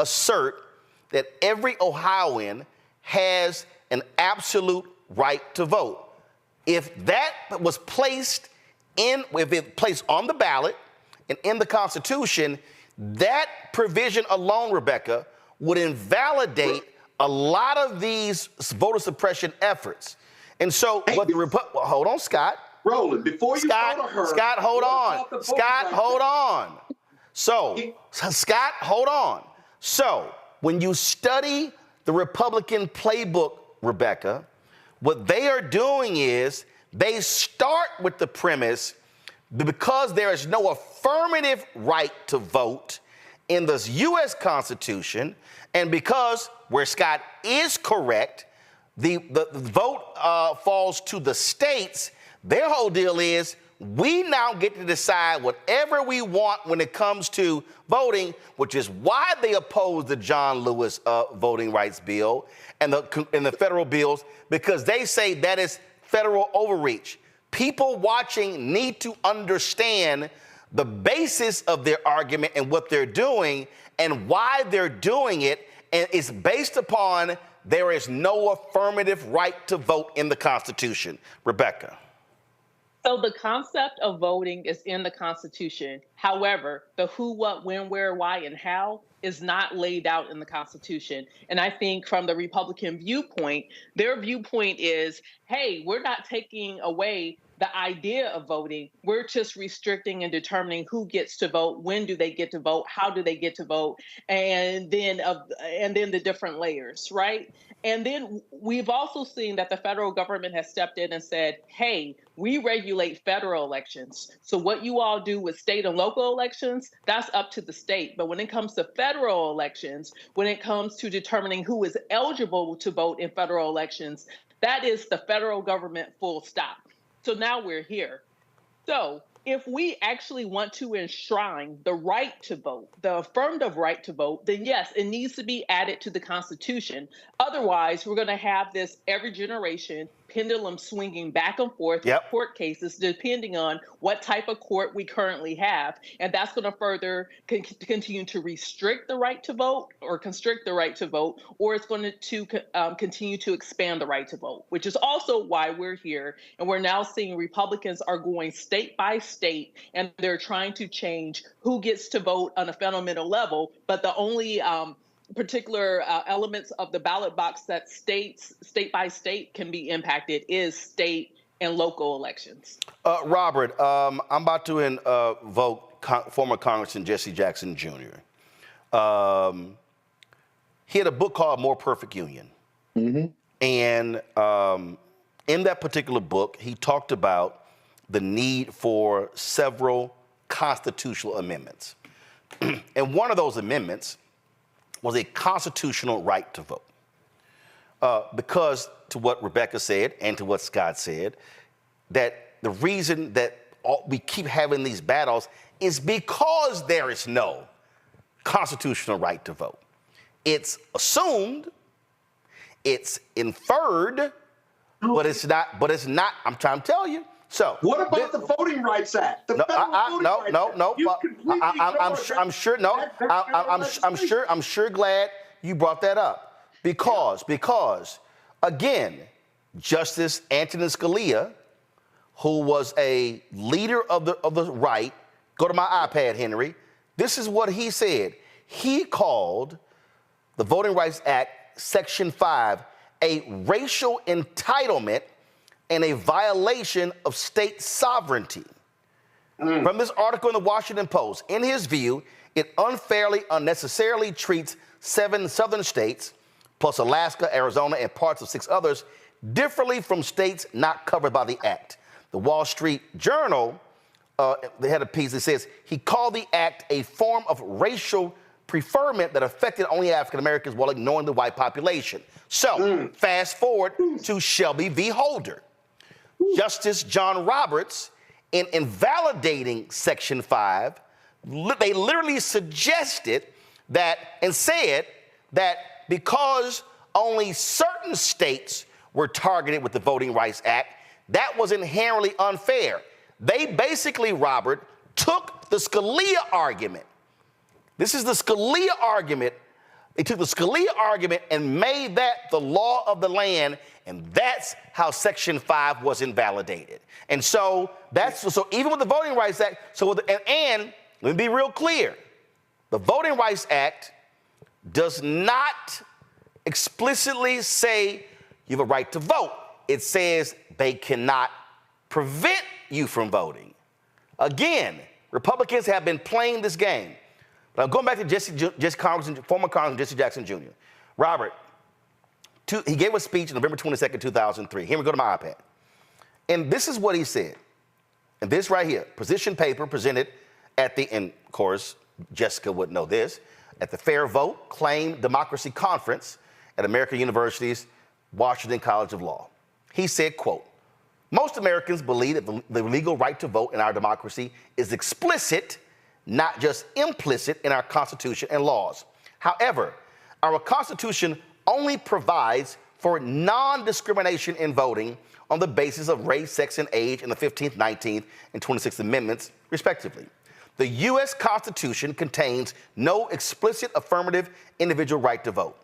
assert that every Ohioan has an absolute right to vote. If that was placed on the ballot and in the Constitution, that provision alone, Rebecca, would invalidate a lot of these voter suppression efforts. And so, hold on, Scott. Roland, before you go to her. Scott, hold on. Scott, hold on. So, Scott, hold on. So, when you study the Republican playbook, Rebecca, what they are doing is they start with the premise that because there is no affirmative right to vote in the U.S. Constitution, and because, where Scott is correct, the vote falls to the states, their whole deal is we now get to decide whatever we want when it comes to voting, which is why they oppose the John Lewis voting rights bill and the federal bills, because they say that is federal overreach. People watching need to understand the basis of their argument and what they're doing and why they're doing it, and it's based upon there is no affirmative right to vote in the Constitution. Rebecca. So the concept of voting is in the Constitution. However, the who, what, when, where, why, and how is not laid out in the Constitution. And I think from the Republican viewpoint, their viewpoint is, hey, we're not taking away the idea of voting. We're just restricting and determining who gets to vote, when do they get to vote, how do they get to vote, and then the different layers, right? And then we've also seen that the federal government has stepped in and said, hey, we regulate federal elections. So what you all do with state and local elections, that's up to the state. But when it comes to federal elections, when it comes to determining who is eligible to vote in federal elections, that is the federal government, full stop. So now we're here. So if we actually want to enshrine the right to vote, the affirmative right to vote, then yes, it needs to be added to the Constitution. Otherwise, we're going to have this every generation pendulum swinging back and forth with court cases, depending on what type of court we currently have. And that's going to further continue to restrict the right to vote or constrict the right to vote, or it's going to continue to expand the right to vote, which is also why we're here. And we're now seeing Republicans are going state by state, and they're trying to change who gets to vote on a fundamental level. But the only particular elements of the ballot box that state by state can be impacted is state and local elections. Robert, I'm about to invoke former Congressman Jesse Jackson Jr. He had a book called More Perfect Union. And in that particular book, he talked about the need for several constitutional amendments. And one of those amendments was a constitutional right to vote. Because, to what Rebecca said and to what Scott said, that the reason that we keep having these battles is because there is no constitutional right to vote. It's assumed, it's inferred, but it's not, I'm trying to tell you. So what about the Voting Rights Act? I'm sure glad you brought that up because again, Justice Antonin Scalia, who was a leader of the right, go to my iPad, Henry. This is what he said. He called the Voting Rights Act, Section 5, a racial entitlement and a violation of state sovereignty. From this article in the Washington Post, in his view, it unfairly, unnecessarily treats 7 southern states, plus Alaska, Arizona, and parts of 6 others, differently from states not covered by the act. The Wall Street Journal, they had a piece that says, he called the act a form of racial preferment that affected only African Americans while ignoring the white population. So, fast forward to Shelby v. Holder. Justice John Roberts, in invalidating Section 5, they literally suggested that and said that because only certain states were targeted with the Voting Rights Act, that was inherently unfair. They basically, Robert, took the Scalia argument. This is the Scalia argument. They took the Scalia argument and made that the law of the land, and that's how Section 5 was invalidated. And so so even with the Voting Rights Act, and let me be real clear, the Voting Rights Act does not explicitly say you have a right to vote. It says they cannot prevent you from voting. Again, Republicans have been playing this game. Now, going back to former Congressman Jesse Jackson Jr. Robert, he gave a speech on November 22nd, 2003. Here we go to my iPad. And this is what he said. And this right here, position paper presented at the, and of course, Jessica would know this, at the Fair Vote Claim Democracy Conference at American University's Washington College of Law. He said, quote, most Americans believe that the legal right to vote in our democracy is explicit, not just implicit, in our Constitution and laws. However, our Constitution only provides for non-discrimination in voting on the basis of race, sex, and age in the 15th, 19th, and 26th Amendments, respectively. The U.S. Constitution contains no explicit affirmative individual right to vote.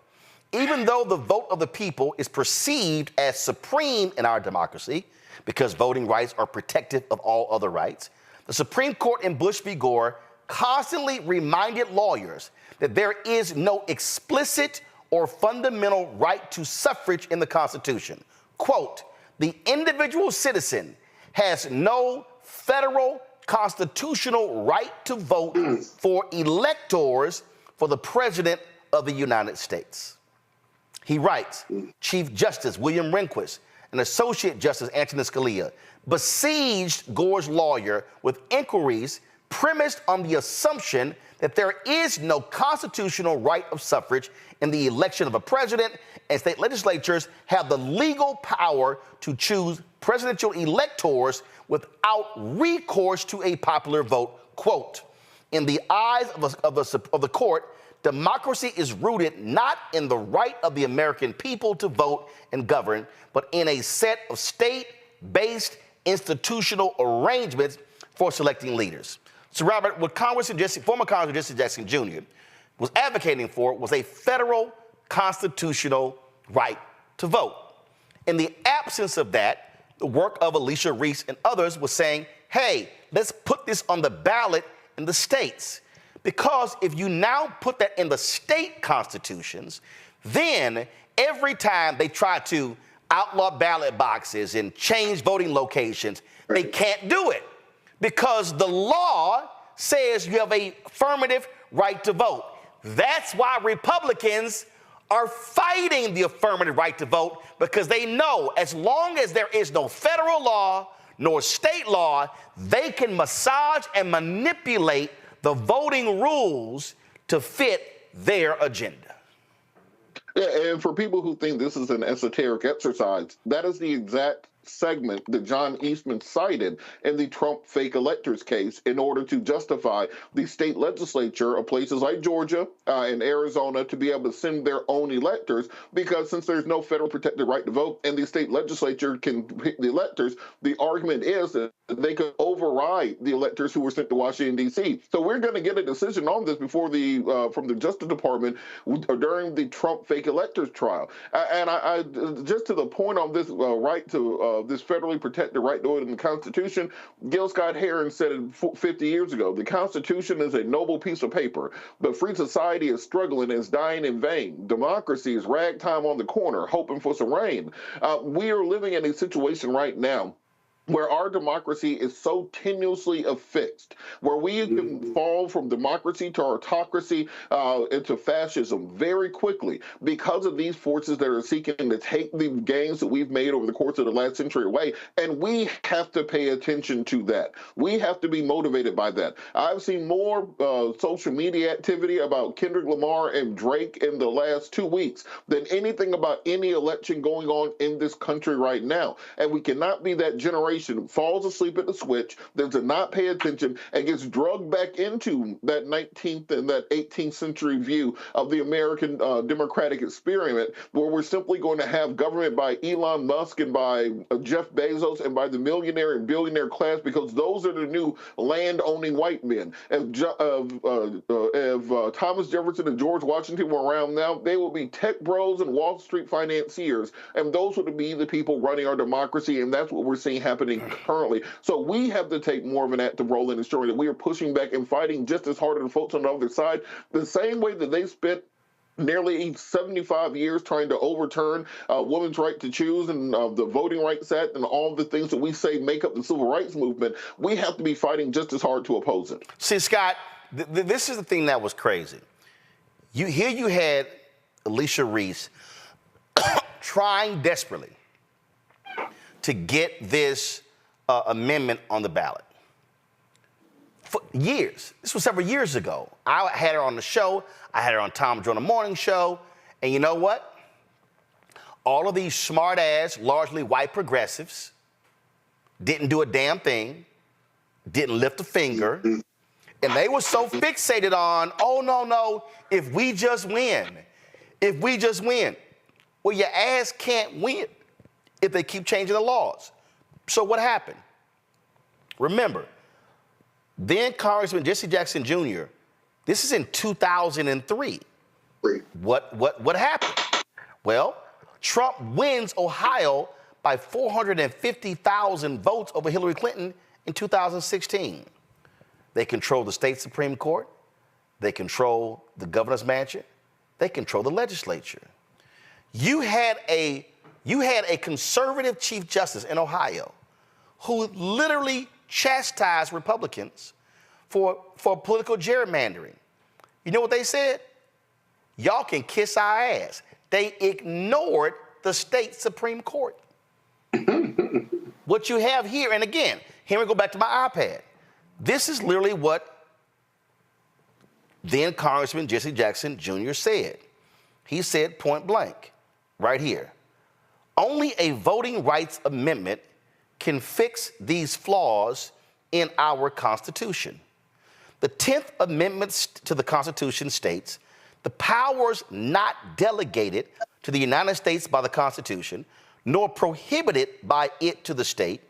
Even though the vote of the people is perceived as supreme in our democracy, because voting rights are protective of all other rights, the Supreme Court in Bush v. Gore constantly reminded lawyers that there is no explicit or fundamental right to suffrage in the Constitution. Quote, the individual citizen has no federal constitutional right to vote for electors for the President of the United States. He writes, Chief Justice William Rehnquist and Associate Justice Antonin Scalia besieged Gore's lawyer with inquiries premised on the assumption that there is no constitutional right of suffrage in the election of a president, and state legislatures have the legal power to choose presidential electors without recourse to a popular vote. Quote, in the eyes of the court, democracy is rooted not in the right of the American people to vote and govern, but in a set of state-based institutional arrangements for selecting leaders. So, Robert, what former Congressman Jesse Jackson Jr. was advocating for was a federal constitutional right to vote. In the absence of that, the work of Alicia Reese and others was saying, hey, let's put this on the ballot in the states. Because if you now put that in the state constitutions, then every time they try to outlaw ballot boxes and change voting locations, they can't do it. Because the law says you have an affirmative right to vote. That's why Republicans are fighting the affirmative right to vote, because they know as long as there is no federal law nor state law, they can massage and manipulate the voting rules to fit their agenda. Yeah, and for people who think this is an esoteric exercise, that is the exact segment that John Eastman cited in the Trump fake electors case in order to justify the state legislature of places like Georgia and Arizona to be able to send their own electors, because since there's no federal protected right to vote and the state legislature can pick the electors, the argument is that they could override the electors who were sent to Washington, D.C. So we're going to get a decision on this before from the Justice Department during the Trump fake electors trial. And I just to the point on this right to this federally protected right to vote in the Constitution, Gil Scott Heron said it 50 years ago, the Constitution is a noble piece of paper, but free society is struggling and is dying in vain. Democracy is ragtime on the corner, hoping for some rain. We are living in a situation right now where our democracy is so tenuously affixed, where we can fall from democracy to autocracy into fascism very quickly because of these forces that are seeking to take the gains that we've made over the course of the last century away. And we have to pay attention to that. We have to be motivated by that. I've seen more social media activity about Kendrick Lamar and Drake in the last 2 weeks than anything about any election going on in this country right now. And we cannot be that generation who falls asleep at the switch, that does not pay attention, and gets drugged back into that 19th and that 18th century view of the American democratic experiment, where we're simply going to have government by Elon Musk and by Jeff Bezos and by the millionaire and billionaire class, because those are the new land-owning white men. If Thomas Jefferson and George Washington were around now, they would be tech bros and Wall Street financiers, and those would be the people running our democracy, and that's what we're seeing happening currently. So we have to take more of an active role in ensuring that we are pushing back and fighting just as hard as the folks on the other side, the same way that they spent nearly 75 years trying to overturn women's right to choose and the Voting Rights Act and all the things that we say make up the civil rights movement. We have to be fighting just as hard to oppose it. See, Scott, this is the thing that was crazy. You had Alicia Reese trying desperately to get this amendment on the ballot. For years. This was several years ago. I had her on the show. I had her on Tom Joyner Morning Show. And you know what? All of these smart-ass, largely white progressives didn't do a damn thing, didn't lift a finger, and they were so fixated on, oh, no, if we just win. Well, your ass can't win if they keep changing the laws. So what happened? Remember, then Congressman Jesse Jackson Jr., this is in 2003. What happened? Well, Trump wins Ohio by 450,000 votes over Hillary Clinton in 2016. They control the state Supreme Court. They control the governor's mansion. They control the legislature. You had a conservative chief justice in Ohio who literally chastised Republicans for political gerrymandering. You know what they said? Y'all can kiss our ass. They ignored the state Supreme Court. What you have here, and again, here we go back to my iPad. This is literally what then Congressman Jesse Jackson Jr. said. He said point blank, right here, only a voting rights amendment can fix these flaws in our Constitution. The 10th Amendment to the Constitution states, the powers not delegated to the United States by the Constitution, nor prohibited by it to the state,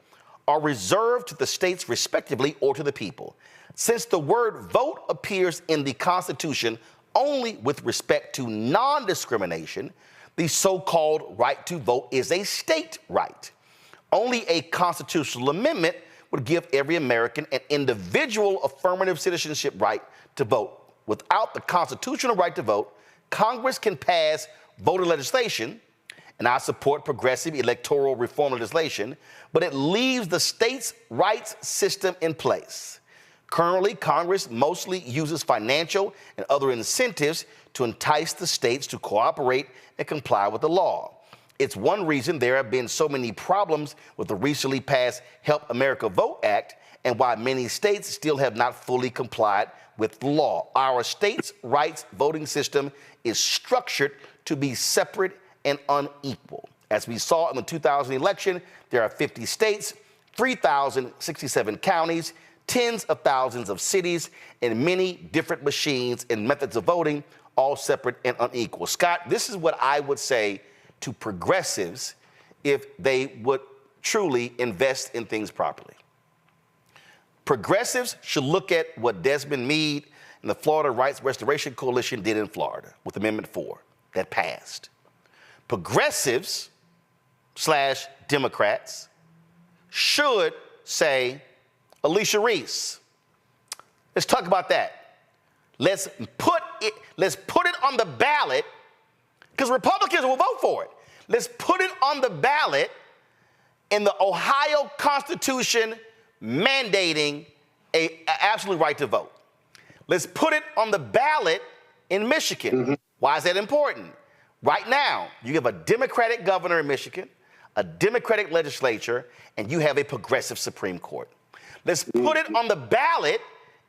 are reserved to the states respectively or to the people. Since the word vote appears in the Constitution only with respect to non-discrimination, the so-called right to vote is a state right. Only a constitutional amendment would give every American an individual affirmative citizenship right to vote. Without the constitutional right to vote, Congress can pass voter legislation, and I support progressive electoral reform legislation, but it leaves the states' rights system in place. Currently, Congress mostly uses financial and other incentives to entice the states to cooperate and comply with the law. It's one reason there have been so many problems with the recently passed Help America Vote Act and why many states still have not fully complied with the law. Our states' rights voting system is structured to be separate and unequal. As we saw in the 2000 election, there are 50 states, 3,067 counties, tens of thousands of cities, and many different machines and methods of voting, all separate and unequal. Scott, this is what I would say to progressives if they would truly invest in things properly. Progressives should look at what Desmond Meade and the Florida Rights Restoration Coalition did in Florida with Amendment 4 that passed. Progressives / Democrats should say, Alicia Reese, let's talk about that. Let's put it on the ballot, because Republicans will vote for it. Let's put it on the ballot in the Ohio Constitution mandating an absolute right to vote. Let's put it on the ballot in Michigan. Mm-hmm. Why is that important? Right now, you have a Democratic governor in Michigan, a Democratic legislature, and you have a progressive Supreme Court. Let's put it on the ballot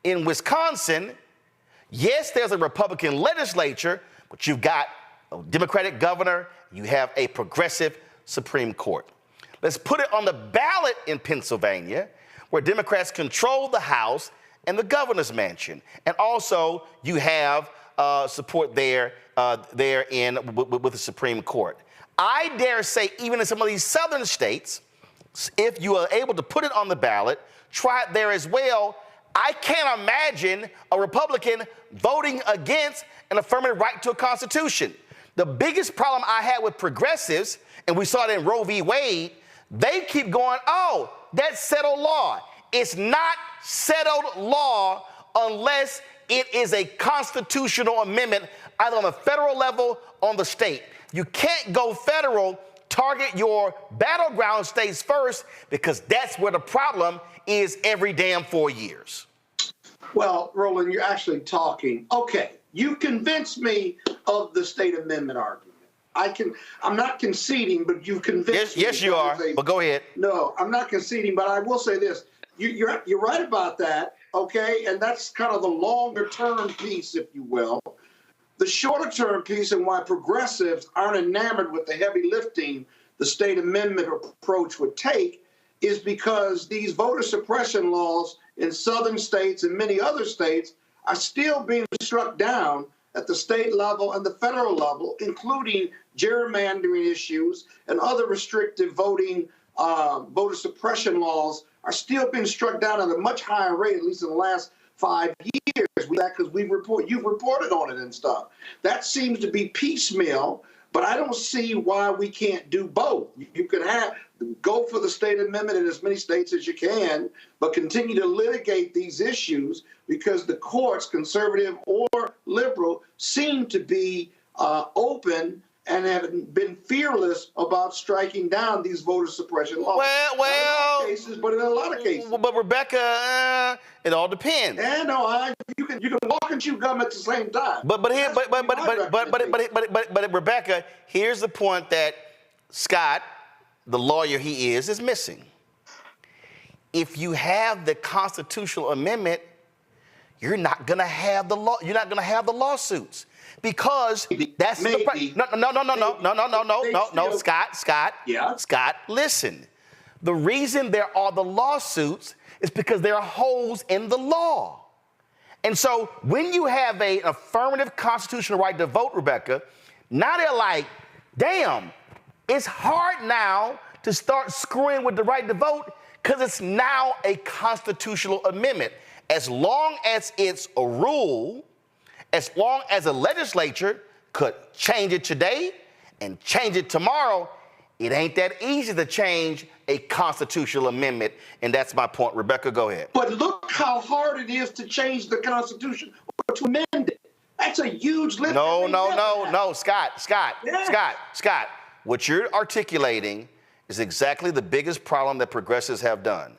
in Wisconsin. Yes, there's a Republican legislature, but you've got a Democratic governor, you have a progressive Supreme Court. Let's put it on the ballot in Pennsylvania, where Democrats control the House and the governor's mansion. And also, you have support there with the Supreme Court. I dare say, even in some of these southern states, if you are able to put it on the ballot, try it there as well. I can't imagine a Republican voting against an affirmative right to a Constitution. The biggest problem I had with progressives, and we saw it in Roe v. Wade, they keep going, oh, that's settled law. It's not settled law unless it is a constitutional amendment, either on the federal level or on the state. You can't go federal, target your battleground states first, because that's where the problem is every damn 4 years. Well, Roland, you're actually talking. Okay, you convinced me of the state amendment argument. I'm not conceding, but you convinced me. Yes, you are, but go ahead. No, I'm not conceding, but I will say this. You're right about that, okay? And that's kind of the longer-term piece, if you will. The shorter-term piece, and why progressives aren't enamored with the heavy lifting the state amendment approach would take, is because these voter suppression laws in southern states and many other states are still being struck down at the state level and the federal level, including gerrymandering issues and other restrictive voter suppression laws are still being struck down at a much higher rate, at least in the last 5 years. Because you've reported on it and stuff. That seems to be piecemeal, but I don't see why we can't do both. You can go for the state amendment in as many states as you can, but continue to litigate these issues because the courts, conservative or liberal, seem to be open and have been fearless about striking down these voter suppression laws. Well, not in all cases, but in a lot of cases. But Rebecca, it all depends. Yeah, no, you can walk and chew gum at the same time. But Rebecca, here's the point that Scott, the lawyer he is missing. If you have the constitutional amendment, you're not going to have the law. You're not going to have the lawsuits. Because that's the no, Scott. Yeah. Scott, listen. The reason there are the lawsuits is because there are holes in the law. And so when you have an affirmative constitutional right to vote, Rebecca, now they're like, damn, it's hard now to start screwing with the right to vote because it's now a constitutional amendment. As long as it's a rule, as long as a legislature could change it today and change it tomorrow, it ain't that easy to change a constitutional amendment. And that's my point. Rebecca, go ahead. But look how hard it is to change the Constitution or to amend it. That's a huge lift. No, Scott. What you're articulating is exactly the biggest problem that progressives have done.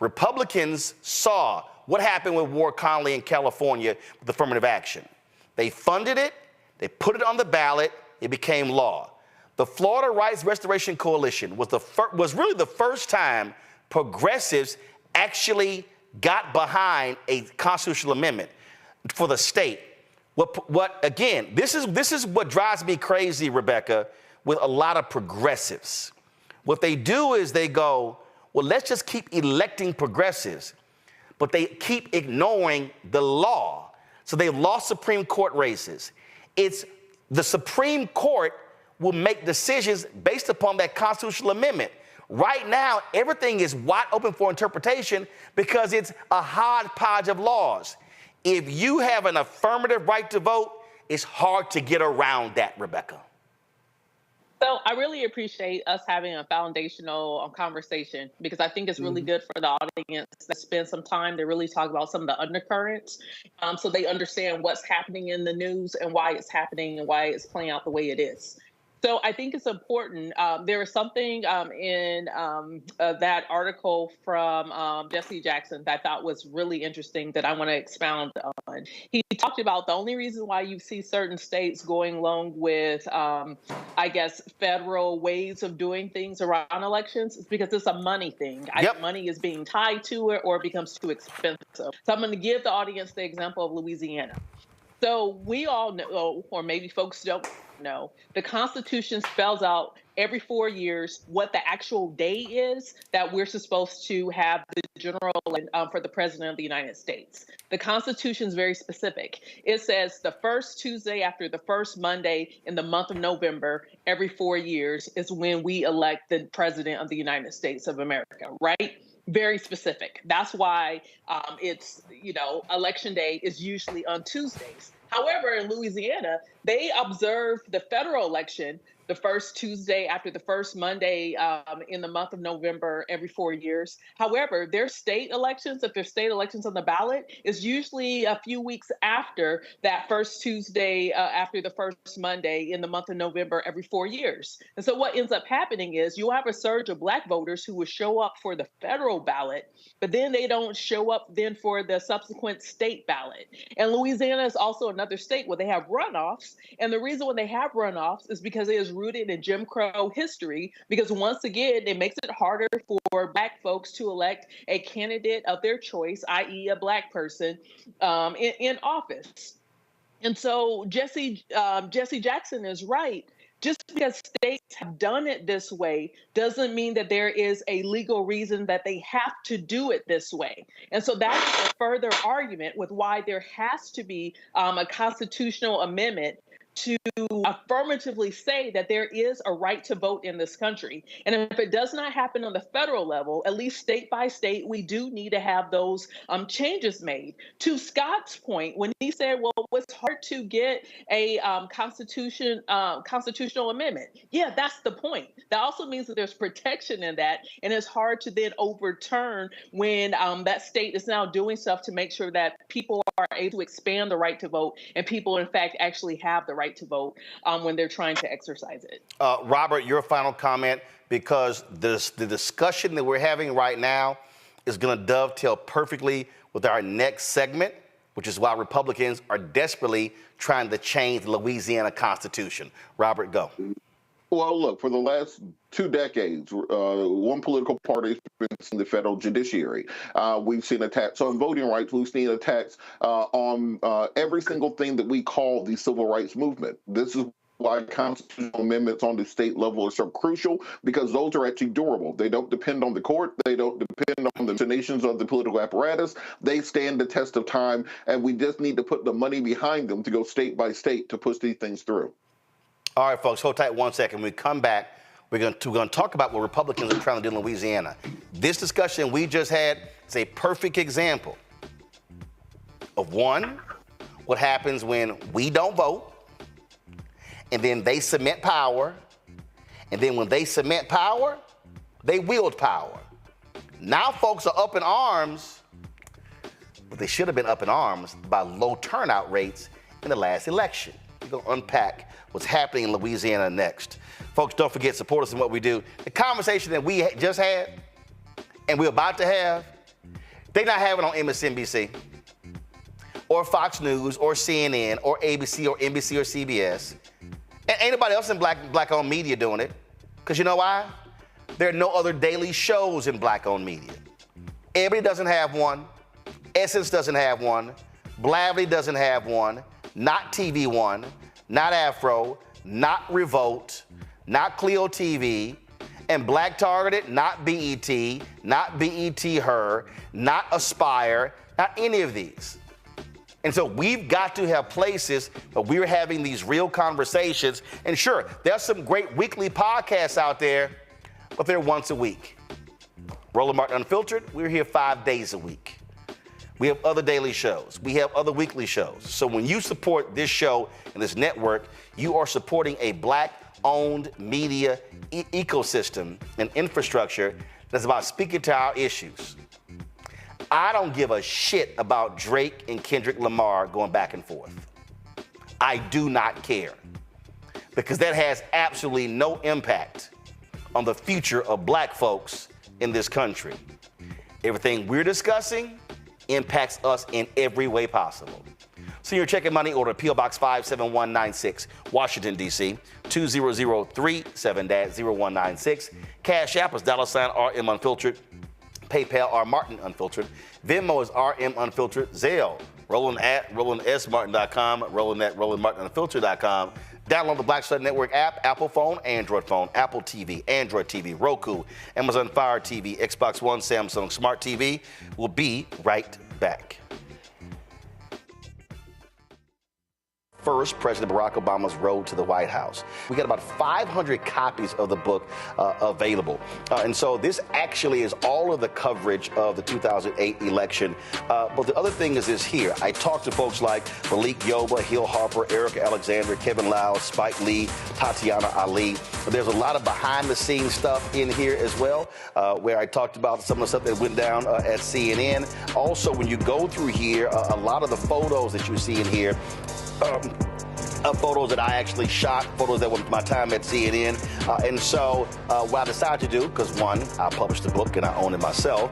Republicans saw what happened with Ward Conley in California with affirmative action. They funded it, they put it on the ballot, it became law. The Florida Rights Restoration Coalition was really the first time progressives actually got behind a constitutional amendment for the state. Again, this is what drives me crazy, Rebecca, with a lot of progressives. What they do is they go, well, let's just keep electing progressives, but they keep ignoring the law. So they've lost Supreme Court races. It's the Supreme Court will make decisions based upon that constitutional amendment. Right now, everything is wide open for interpretation because it's a hodgepodge of laws. If you have an affirmative right to vote, it's hard to get around that, Rebecca. So I really appreciate us having a foundational conversation because I think it's really good for the audience to spend some time to really talk about some of the undercurrents so they understand what's happening in the news and why it's happening and why it's playing out the way it is. So I think it's important. There was something in that article from Jesse Jackson that I thought was really interesting that I want to expound on. He talked about the only reason why you see certain states going along with, I guess, federal ways of doing things around elections is because it's a money thing. Either money is being tied to it or it becomes too expensive. So I'm going to give the audience the example of Louisiana. So we all know, or maybe folks don't know, the Constitution spells out every 4 years what the actual day is that we're supposed to have the general for the President of the United States. The Constitution is very specific. It says the first Tuesday after the first Monday in the month of November every 4 years is when we elect the President of the United States of America, right? Very specific. That's why it's, election day is usually on Tuesdays. However, in Louisiana, they observe the federal election the first Tuesday after the first Monday in the month of November every 4 years. However, their state elections, if there's state elections on the ballot, is usually a few weeks after that first Tuesday after the first Monday in the month of November every 4 years. And so what ends up happening is you'll have a surge of Black voters who will show up for the federal ballot, but then they don't show up then for the subsequent state ballot. And Louisiana is also another state where they have runoffs. And the reason why they have runoffs is because it is rooted in Jim Crow history, because once again, it makes it harder for Black folks to elect a candidate of their choice, i.e. a Black person, in office. And so Jesse Jackson is right. Just because states have done it this way doesn't mean that there is a legal reason that they have to do it this way. And so that's a further argument with why there has to be a constitutional amendment to affirmatively say that there is a right to vote in this country. And if it does not happen on the federal level, at least state by state, we do need to have those changes made. To Scott's point, when he said, well, it's hard to get a constitutional amendment. Yeah, that's the point. That also means that there's protection in that, and it's hard to then overturn when that state is now doing stuff to make sure that people are able to expand the right to vote and people, in fact, actually have the right to vote when they're trying to exercise it. Robert, your final comment, because the discussion that we're having right now is going to dovetail perfectly with our next segment, which is why Republicans are desperately trying to change the Louisiana Constitution. Robert, go. Well, look, for the last 2 decades, one political party has been in the federal judiciary. We've seen attacks on voting rights. We've seen attacks on every single thing that we call the civil rights movement. This is why constitutional amendments on the state level are so crucial, because those are actually durable. They don't depend on the court. They don't depend on the machinations of the political apparatus. They stand the test of time, and we just need to put the money behind them to go state by state to push these things through. All right, folks, hold tight 1 second. When we come back, we're going to talk about what Republicans are trying to do in Louisiana. This discussion we just had is a perfect example of, one, what happens when we don't vote, and then they cement power, and then when they cement power, they wield power. Now folks are up in arms, but they should have been up in arms by low turnout rates in the last election. We're going to unpack what's happening in Louisiana next. Folks, don't forget, support us in what we do. The conversation that we just had and we're about to have, they're not having on MSNBC or Fox News or CNN or ABC or NBC or CBS. And ain't nobody else in black-owned media doing it. Because you know why? There are no other daily shows in black-owned media. Ebony doesn't have one. Essence doesn't have one. Blavely doesn't have one. Not TV One. Not Afro. Not Revolt. Not Clio TV. And Black Targeted, not BET. Not BET Her. Not Aspire. Not any of these. And so we've got to have places where we're having these real conversations. And sure, there's some great weekly podcasts out there, but they're once a week. Roland Martin Unfiltered, we're here 5 days a week. We have other daily shows. We have other weekly shows. So when you support this show and this network, you are supporting a black-owned media ecosystem and infrastructure that's about speaking to our issues. I don't give a shit about Drake and Kendrick Lamar going back and forth. I do not care, because that has absolutely no impact on the future of black folks in this country. Everything we're discussing impacts us in every way possible. Send your check and money order, P.O. Box 57196, Washington, D.C., 20037-0196. Cash App is $RM Unfiltered. PayPal R Martin Unfiltered. Venmo is RM Unfiltered. Zelle, Roland at RolandSMartin.com, Roland at RolandMartinUnfiltered.com. Download the Black Civic Network app, Apple phone, Android phone, Apple TV, Android TV, Roku, Amazon Fire TV, Xbox One, Samsung Smart TV. We'll be right back. First, President Barack Obama's road to the White House. We got about 500 copies of the book available. And so this actually is all of the coverage of the 2008 election. But the other thing is this here. I talked to folks like Malik Yoba, Hill Harper, Erica Alexander, Kevin Lau, Spike Lee, Tatiana Ali. But there's a lot of behind-the-scenes stuff in here as well, where I talked about some of the stuff that went down at CNN. Also, when you go through here, a lot of the photos that you see in here, photos that I actually shot, photos that were my time at CNN. And so what I decided to do, because one, I published the book and I own it myself,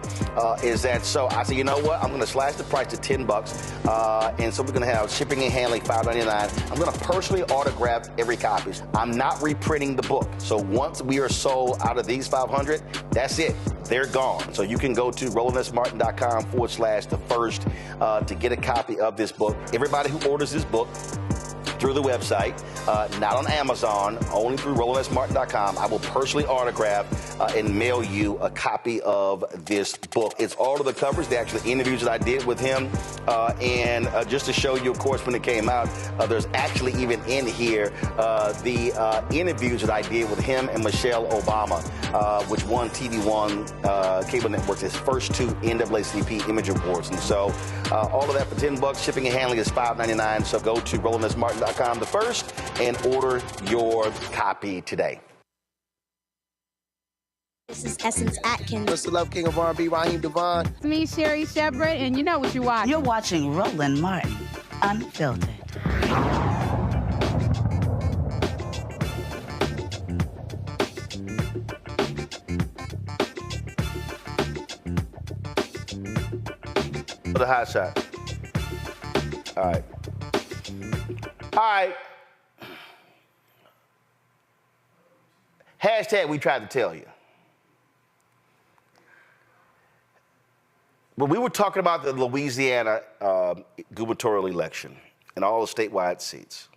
is that so I said, you know what, I'm going to slash the price to $10. And so we're going to have shipping and handling $5.99. I'm going to personally autograph every copy. I'm not reprinting the book. So once we are sold out of these 500, that's it. They're gone. So you can go to RolandSMartin.com/the-first to get a copy of this book. Everybody who orders this book through the website, not on Amazon, only through RolandSMartin.com, I will personally autograph and mail you a copy of this book. It's all of the covers, the actual interviews that I did with him. And just to show you, of course, when it came out, there's actually even in here the interviews that I did with him and Michelle Obama, which won TV One cable networks its first 2 NAACP Image Awards. And so all of that for $10. Shipping and handling is $5.99. So go to RolandSMartin.com the first and order your copy today. This is Essence Atkins. Mr. Love King of R&B, Raheem Devon. It's me, Sherry Shepherd, and you know what you're watching. You're watching Roland Martin Unfiltered. The hot shot. All right. All right. Hashtag we tried to tell you. When we were talking about the Louisiana gubernatorial election and all the statewide seats,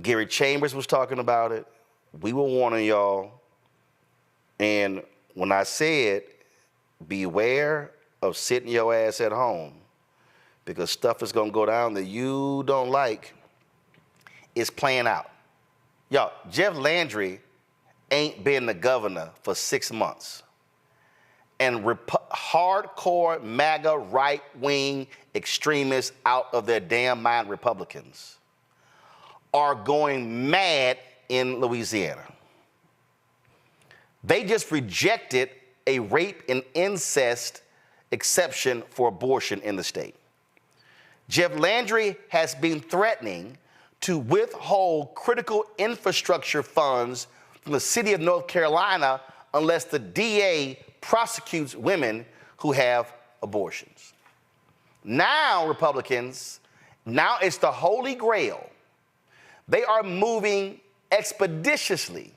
Gary Chambers was talking about it. We were warning y'all. And when I said, beware of sitting your ass at home, because stuff is going to go down that you don't like, is playing out. Y'all, Jeff Landry ain't been the governor for 6 months. And hardcore MAGA right-wing extremists out of their damn mind, Republicans, are going mad in Louisiana. They just rejected a rape and incest exception for abortion in the state. Jeff Landry has been threatening to withhold critical infrastructure funds from the city of North Carolina unless the DA prosecutes women who have abortions. Now, Republicans, now it's the Holy Grail. They are moving expeditiously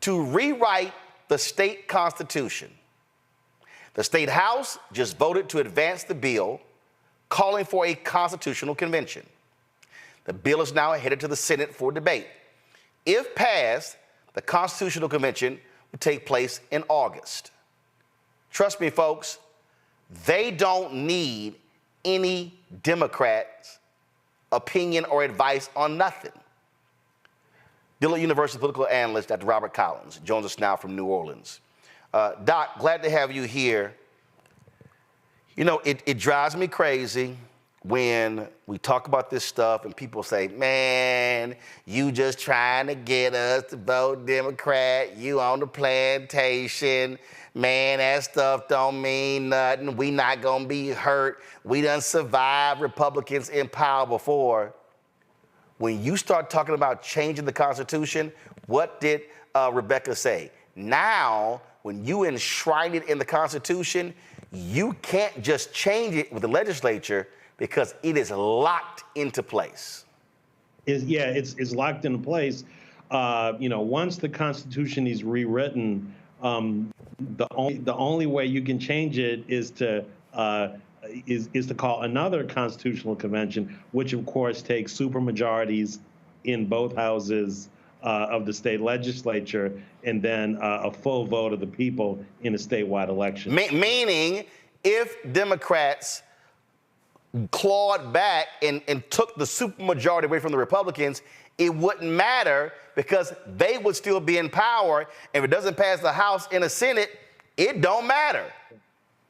to rewrite the state constitution. The state house just voted to advance the bill, calling for a constitutional convention. The bill is now headed to the Senate for debate. If passed, the constitutional convention will take place in August. Trust me, folks, they don't need any Democrats' opinion or advice on nothing. Dillard University political analyst Dr. Robert Collins joins us now from New Orleans. Doc, glad to have you here. You know, it drives me crazy when we talk about this stuff and people say, man, you just trying to get us to vote Democrat, you on the plantation, man, that stuff don't mean nothing, we not gonna be hurt, we done survived Republicans in power before. When you start talking about changing the Constitution, what did Rebecca say? Now, when you enshrine it in the Constitution, you can't just change it with the legislature because it is locked into place. It's locked into place. Once the Constitution is rewritten, the only way you can change it is to call another constitutional convention, which of course takes supermajorities in both houses of the state legislature, and then a full vote of the people in a statewide election. Meaning, if Democrats clawed back and took the supermajority away from the Republicans, it wouldn't matter because they would still be in power. And if it doesn't pass the House and the Senate, it don't matter.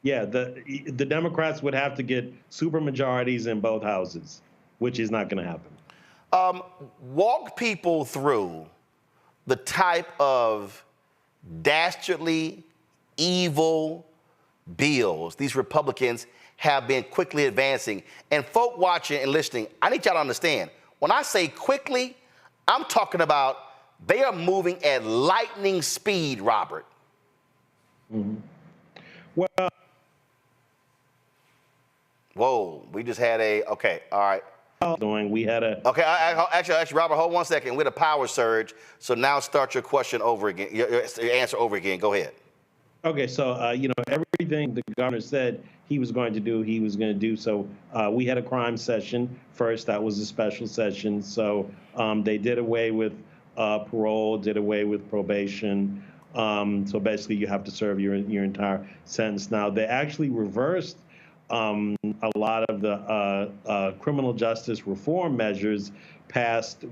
Yeah, the Democrats would have to get supermajorities in both houses, which is not going to happen. Walk people through the type of dastardly, evil bills these Republicans have been quickly advancing. And folk watching and listening, I need y'all to understand, when I say quickly, I'm talking about they are moving at lightning speed, Robert. Mm-hmm. Well, whoa, we just had okay, all right. We had a... Okay, actually, Robert, hold 1 second. We had a power surge, so now start your question over again, your answer over again. Go ahead. Okay, so, everything the governor said he was going to do, he was going to do. So we had a crime session first. That was a special session. So they did away with parole, did away with probation. So basically, you have to serve your entire sentence. Now, they actually reversed a lot of the criminal justice reform measures passed,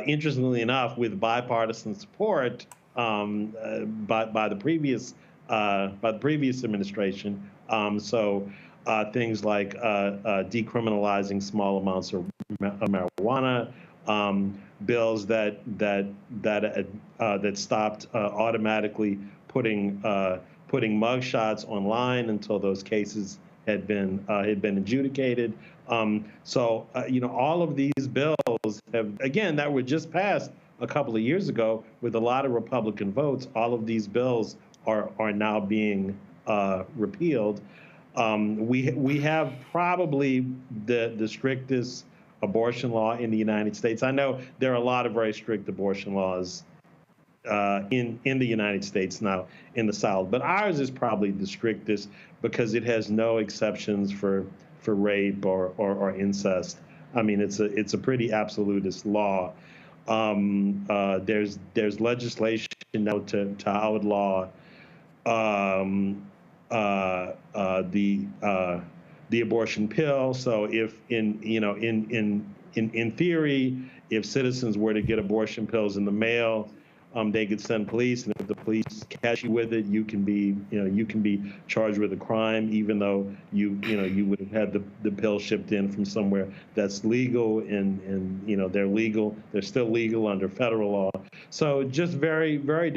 interestingly enough, with bipartisan support by the previous administration. So things like decriminalizing small amounts of marijuana, bills that stopped automatically putting mugshots online until those cases had been adjudicated. All of these bills have, again, that were just passed a couple of years ago with a lot of Republican votes. All of these bills are now being repealed. We have probably the strictest abortion law in the United States. I know there are a lot of very strict abortion laws in the United States now in the South, but ours is probably the strictest because it has no exceptions for rape or incest. I mean, it's a pretty absolutist law. There's legislation now to outlaw the abortion pill. So if in theory, if citizens were to get abortion pills in the mail, they could send police, and if the police catch you with it, you can be charged with a crime, even though you would have had the pill shipped in from somewhere that's legal, and they're still legal under federal law. So just very, very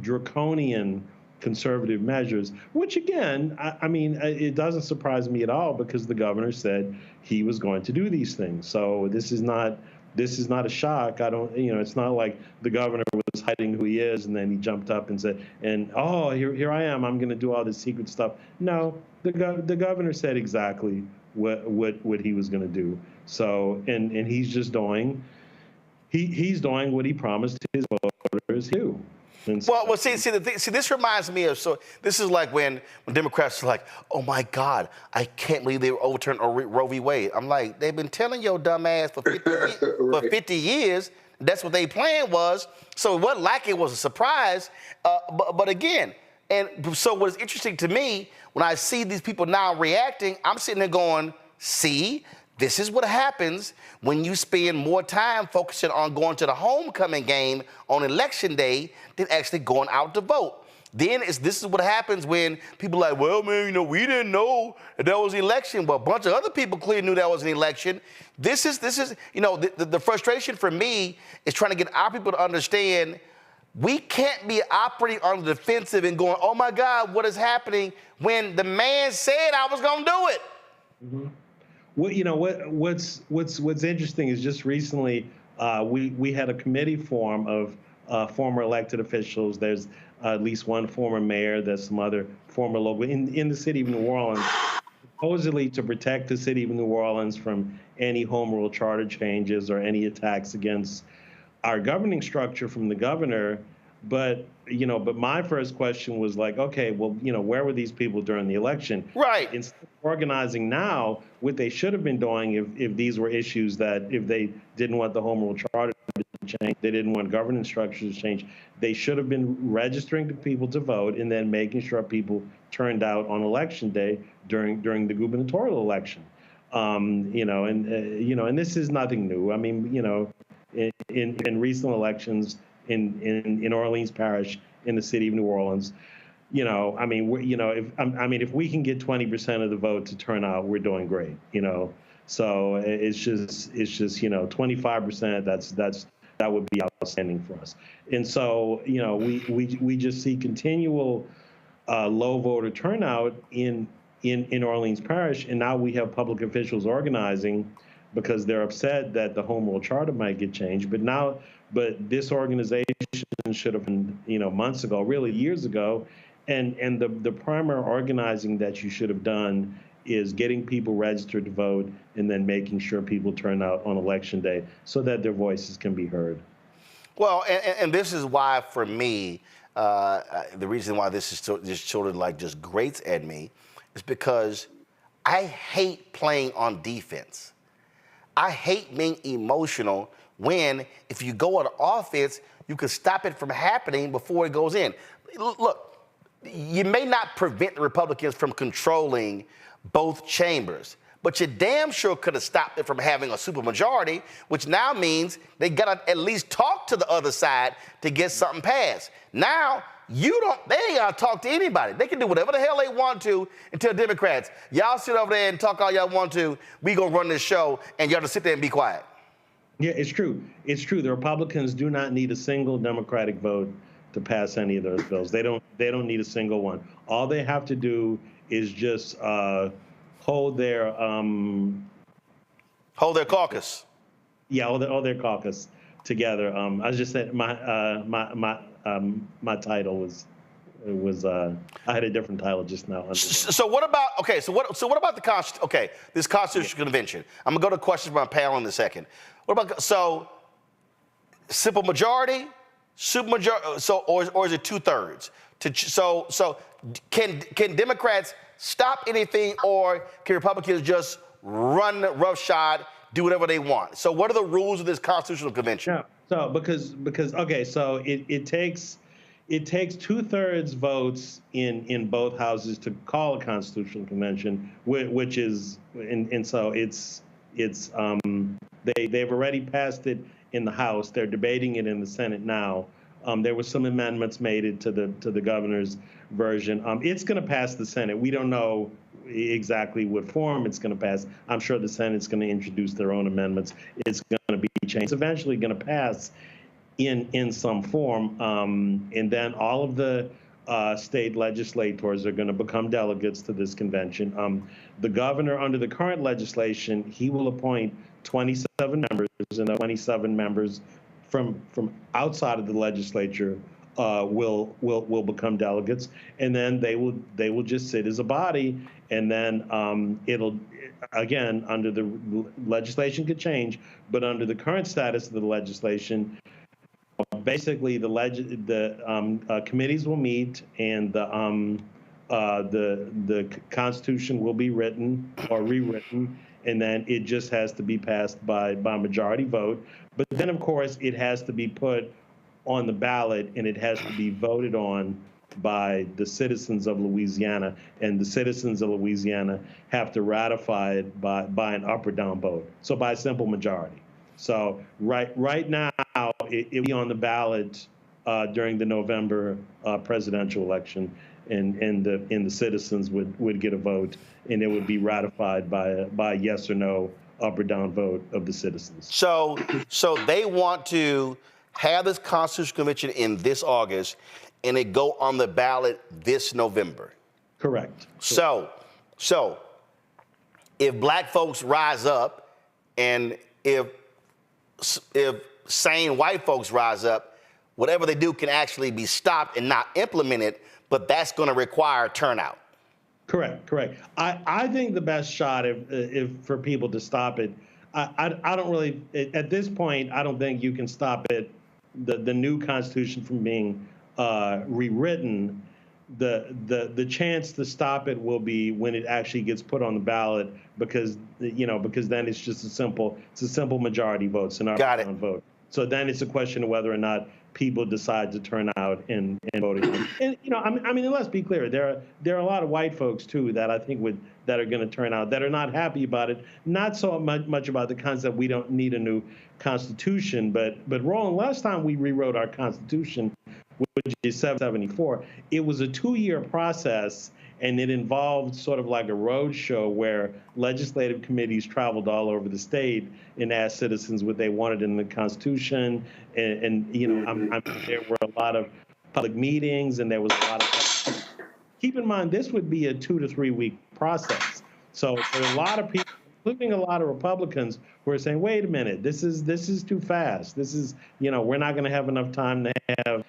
draconian conservative measures, which again, it doesn't surprise me at all, because the governor said he was going to do these things. So this is not a shock. It's not like the governor was hiding who he is and then he jumped up and said, oh, here I am, I'm going to do all this secret stuff. No, the governor said exactly what he was going to do. So, and he's just doing, he's doing what he promised his voters to do. Well, see, this reminds me of, so this is like when Democrats are like, oh my God, I can't believe they overturned Roe v. Wade. I'm like, they've been telling your dumb ass for 50 years, that's what they plan was. So it wasn't like it was a surprise. But again, and so what is interesting to me, when I see these people now reacting, I'm sitting there going, see, this is what happens when you spend more time focusing on going to the homecoming game on election day than actually going out to vote. Then this is what happens when people are like, well, man, we didn't know that was an election. Well, a bunch of other people clearly knew that was an election. This is the frustration for me is trying to get our people to understand we can't be operating on the defensive and going, oh my God, what is happening, when the man said I was going to do it. Mm-hmm. Well, what's interesting is just recently we had a committee form of former elected officials. There's at least one former mayor. There's some other former local in the city of New Orleans, supposedly to protect the city of New Orleans from any home rule charter changes or any attacks against our governing structure from the governor. But my first question was like, okay, well, where were these people during the election? Right. Instead of organizing now, what they should have been doing if these were issues that if they didn't want the home rule charter to change, they didn't want governance structures to change, they should have been registering the people to vote and then making sure people turned out on election day during the gubernatorial election. And this is nothing new. I mean, in recent elections, in Orleans Parish, in the city of New Orleans, if we can get 20% of the vote to turn out, we're doing great. So it's just 25%. That would be outstanding for us. And so we just see continual low voter turnout in Orleans Parish, and now we have public officials organizing because they're upset that the home rule charter might get changed. But this organization should have been, months ago, really years ago. And the primary organizing that you should have done is getting people registered to vote and then making sure people turn out on election day so that their voices can be heard. Well, and this is why, for me, the reason why this is just sort of like just grates at me is because I hate playing on defense. I hate being emotional when, if you go on offense, you can stop it from happening before it goes in. Look, you may not prevent the Republicans from controlling both chambers, but you damn sure could have stopped it from having a supermajority, which now means they got to at least talk to the other side to get something passed. Now, they ain't got to talk to anybody. They can do whatever the hell they want to and tell Democrats, y'all sit over there and talk all y'all want to, we gonna run this show, and y'all just sit there and be quiet. Yeah, it's true. It's true. The Republicans do not need a single Democratic vote to pass any of those bills. They don't need a single one. All they have to do is just hold their caucus. Yeah, hold their caucus together. I was just saying my title was I had a different title just now. So what about what about the this Constitutional Convention? I'm gonna go to questions from my panel in a second. What about simple majority, supermajority, or is it 2/3? So can Democrats stop anything, or can Republicans just run roughshod do whatever they want. So what are the rules of this constitutional convention? Yeah. So because okay, so it takes 2/3 votes in both houses to call a constitutional convention, which is and so they've already passed it in the House. They're debating it in the Senate now. There were some amendments made to the governor's version. It's going to pass the Senate. We don't know exactly what form it's going to pass. I'm sure the Senate's going to introduce their own amendments. It's going to be changed. It's eventually going to pass in some form, and then all of the state legislators are going to become delegates to this convention. The governor, under the current legislation, he will appoint 27 members, and the 27 members from outside of the legislature will become delegates, and then they will just sit as a body, and then it'll again, under the legislation could change, but under the current status of the legislation, basically the committees will meet, and the Constitution will be written or rewritten, and then it just has to be passed by majority vote. But then, of course, it has to be put on the ballot, and it has to be voted on by the citizens of Louisiana, and the citizens of Louisiana have to ratify it by an up or down vote, so by a simple majority. So right now, it'll be on the ballot during the November presidential election, and the citizens would get a vote, and it would be ratified by a yes or no, up or down vote of the citizens. So they want to have this constitutional convention in this August, and it go on the ballot this November. Correct. So if black folks rise up, and if sane white folks rise up, whatever they do can actually be stopped and not implemented, but that's going to require turnout. Correct. I think the best shot if for people to stop it, I don't really, at this point, I don't think you can stop it, the new Constitution from being rewritten. The chance to stop it will be when it actually gets put on the ballot, because then it's just a simple majority vote, it's an up or down vote. So then it's a question of whether or not people decide to turn out and vote again. And I mean, let's be clear, there are a lot of white folks too that I think that are going to turn out, that are not happy about it, not so much about the concept we don't need a new constitution, but Roland, last time we rewrote our constitution, which is 774, it was a 2-year process, and it involved sort of like a road show where legislative committees traveled all over the state and asked citizens what they wanted in the Constitution. And there were a lot of public meetings, and there was a lot of. Keep in mind, this would be a 2 to 3 week process. So there are a lot of people, including a lot of Republicans, who are saying, "Wait a minute, this is too fast. This is, we're not going to have enough time to have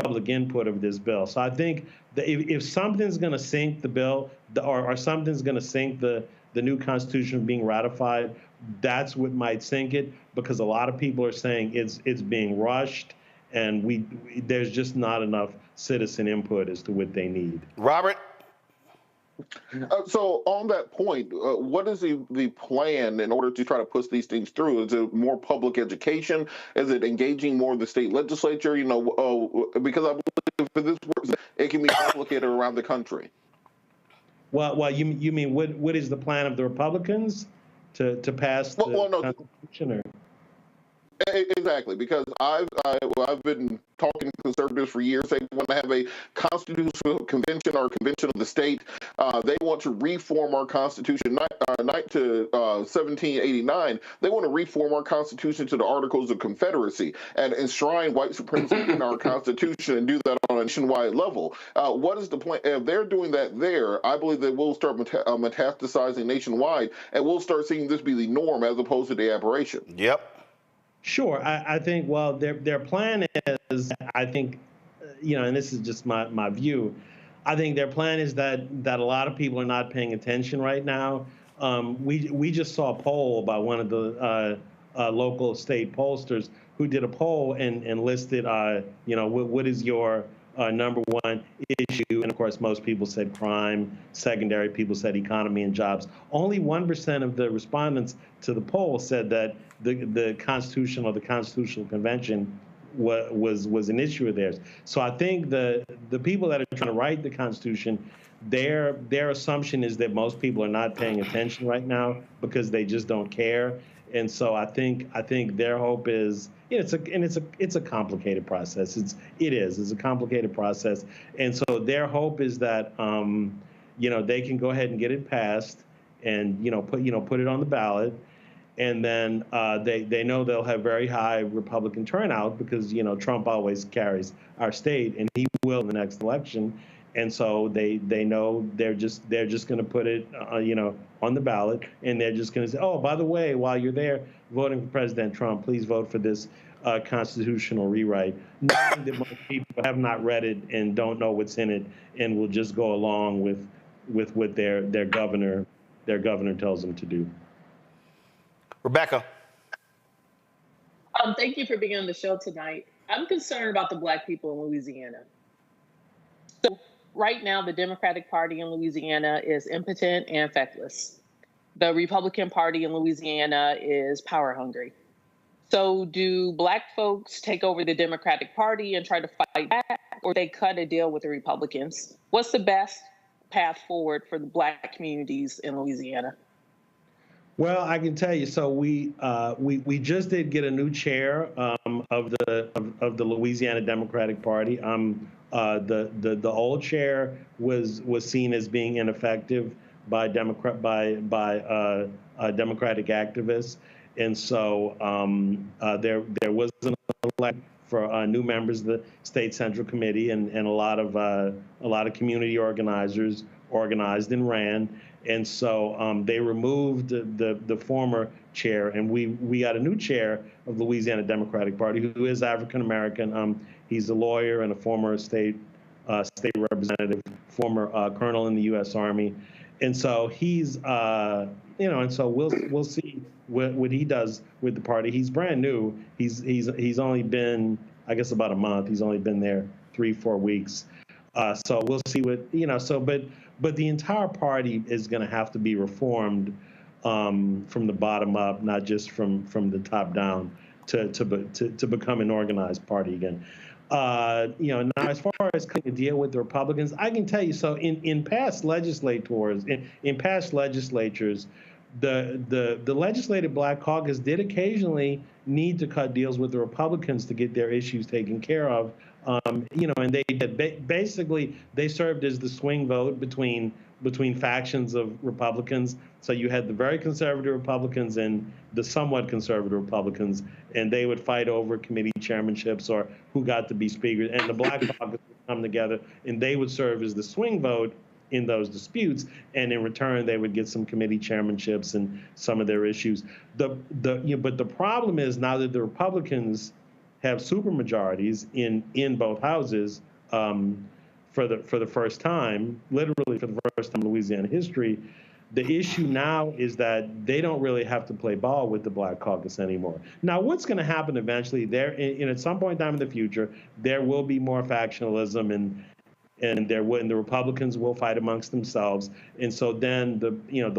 public input of this bill." So I think that if something's going to sink the bill, or something's going to sink the new Constitution being ratified, that's what might sink it, because a lot of people are saying it's being rushed, and there's just not enough citizen input as to what they need. Robert? So on that point, what is the plan in order to try to push these things through? Is it more public education? Is it engaging more of the state legislature? Because I believe for this works, it can be complicated around the country. Well, you mean what is the plan of the Republicans to pass the Constitution? Or? Exactly, because I've been talking to conservatives for years. They want to have a constitutional convention or convention of the state. They want to reform our Constitution, not to 1789. They want to reform our Constitution to the Articles of Confederacy and enshrine white supremacy in our Constitution, and do that on a nationwide level. What is the plan? If they're doing that there, I believe that we'll start metastasizing nationwide, and we'll start seeing this be the norm as opposed to the aberration. Yep. Sure. I think, well, their plan is, I think, and this is just my view, I think their plan is that a lot of people are not paying attention right now. We just saw a poll by one of the local state pollsters who did a poll and listed, what is your number one issue. And of course, most people said crime. Secondary, people said economy and jobs. Only 1% of the respondents to the poll said that the Constitution or the Constitutional Convention was an issue of theirs. So I think the people that are trying to write the Constitution, their assumption is that most people are not paying attention right now because they just don't care. And so I think their hope is, it's a complicated process. It's a complicated process. And so their hope is that they can go ahead and get it passed and put it on the ballot. And then they know they'll have very high Republican turnout because Trump always carries our state, and he will in the next election. And so they know they're just going to put it on the ballot, and they're just going to say, oh, by the way, while you're there voting for President Trump, please vote for this constitutional rewrite. Knowing that most people have not read it and don't know what's in it, and will just go along with what their governor tells them to do. Rebecca. Thank you for being on the show tonight. I'm concerned about the Black people in Louisiana. So right now, the Democratic Party in Louisiana is impotent and feckless. The Republican Party in Louisiana is power hungry. So do Black folks take over the Democratic Party and try to fight back, or they cut a deal with the Republicans? What's the best path forward for the Black communities in Louisiana? Well, I can tell you. So we just did get a new chair of the Louisiana Democratic Party. The old chair was seen as being ineffective by Democratic activists, and so there was an election for new members of the state central committee, and a lot of community organizers organized and ran. And so they removed the former chair, and we got a new chair of the Louisiana Democratic Party who is African American. He's a lawyer and a former state representative, former colonel in the U.S. Army, and so he's and so we'll see what he does with the party. He's brand new. He's only been, I guess, about a month. He's only been there 3-4 weeks. So we'll see what But the entire party is going to have to be reformed from the bottom up, not just from the top down, to become an organized party again. Now as far as cutting a deal with the Republicans, I can tell you. So in past legislatures, the legislative Black caucus did occasionally need to cut deals with the Republicans to get their issues taken care of. And they did. Basically, they served as the swing vote between factions of Republicans. So you had the very conservative Republicans and the somewhat conservative Republicans, and they would fight over committee chairmanships or who got to be speakers. And the Black caucus would come together, and they would serve as the swing vote in those disputes, and in return they would get some committee chairmanships and some of their issues. But the problem is now that the Republicans have supermajorities in both houses for the first time, literally for the first time in Louisiana history. The issue now is that they don't really have to play ball with the Black caucus anymore. Now, what's going to happen eventually? At some point in time in the future, there will be more factionalism, and the Republicans will fight amongst themselves, and so then the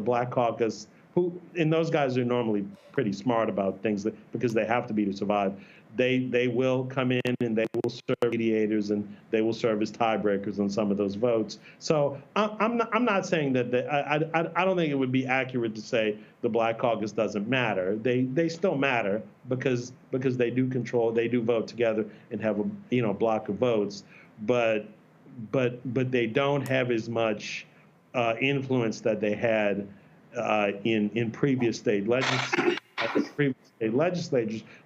Black caucus, and those guys are normally pretty smart about things because they have to be to survive. They will come in and they will serve mediators and they will serve as tiebreakers on some of those votes. So I'm not saying that I don't think it would be accurate to say the Black caucus doesn't matter. They still matter because they do control, they do vote together and have a block of votes, but they don't have as much influence that they had in previous state legislatures,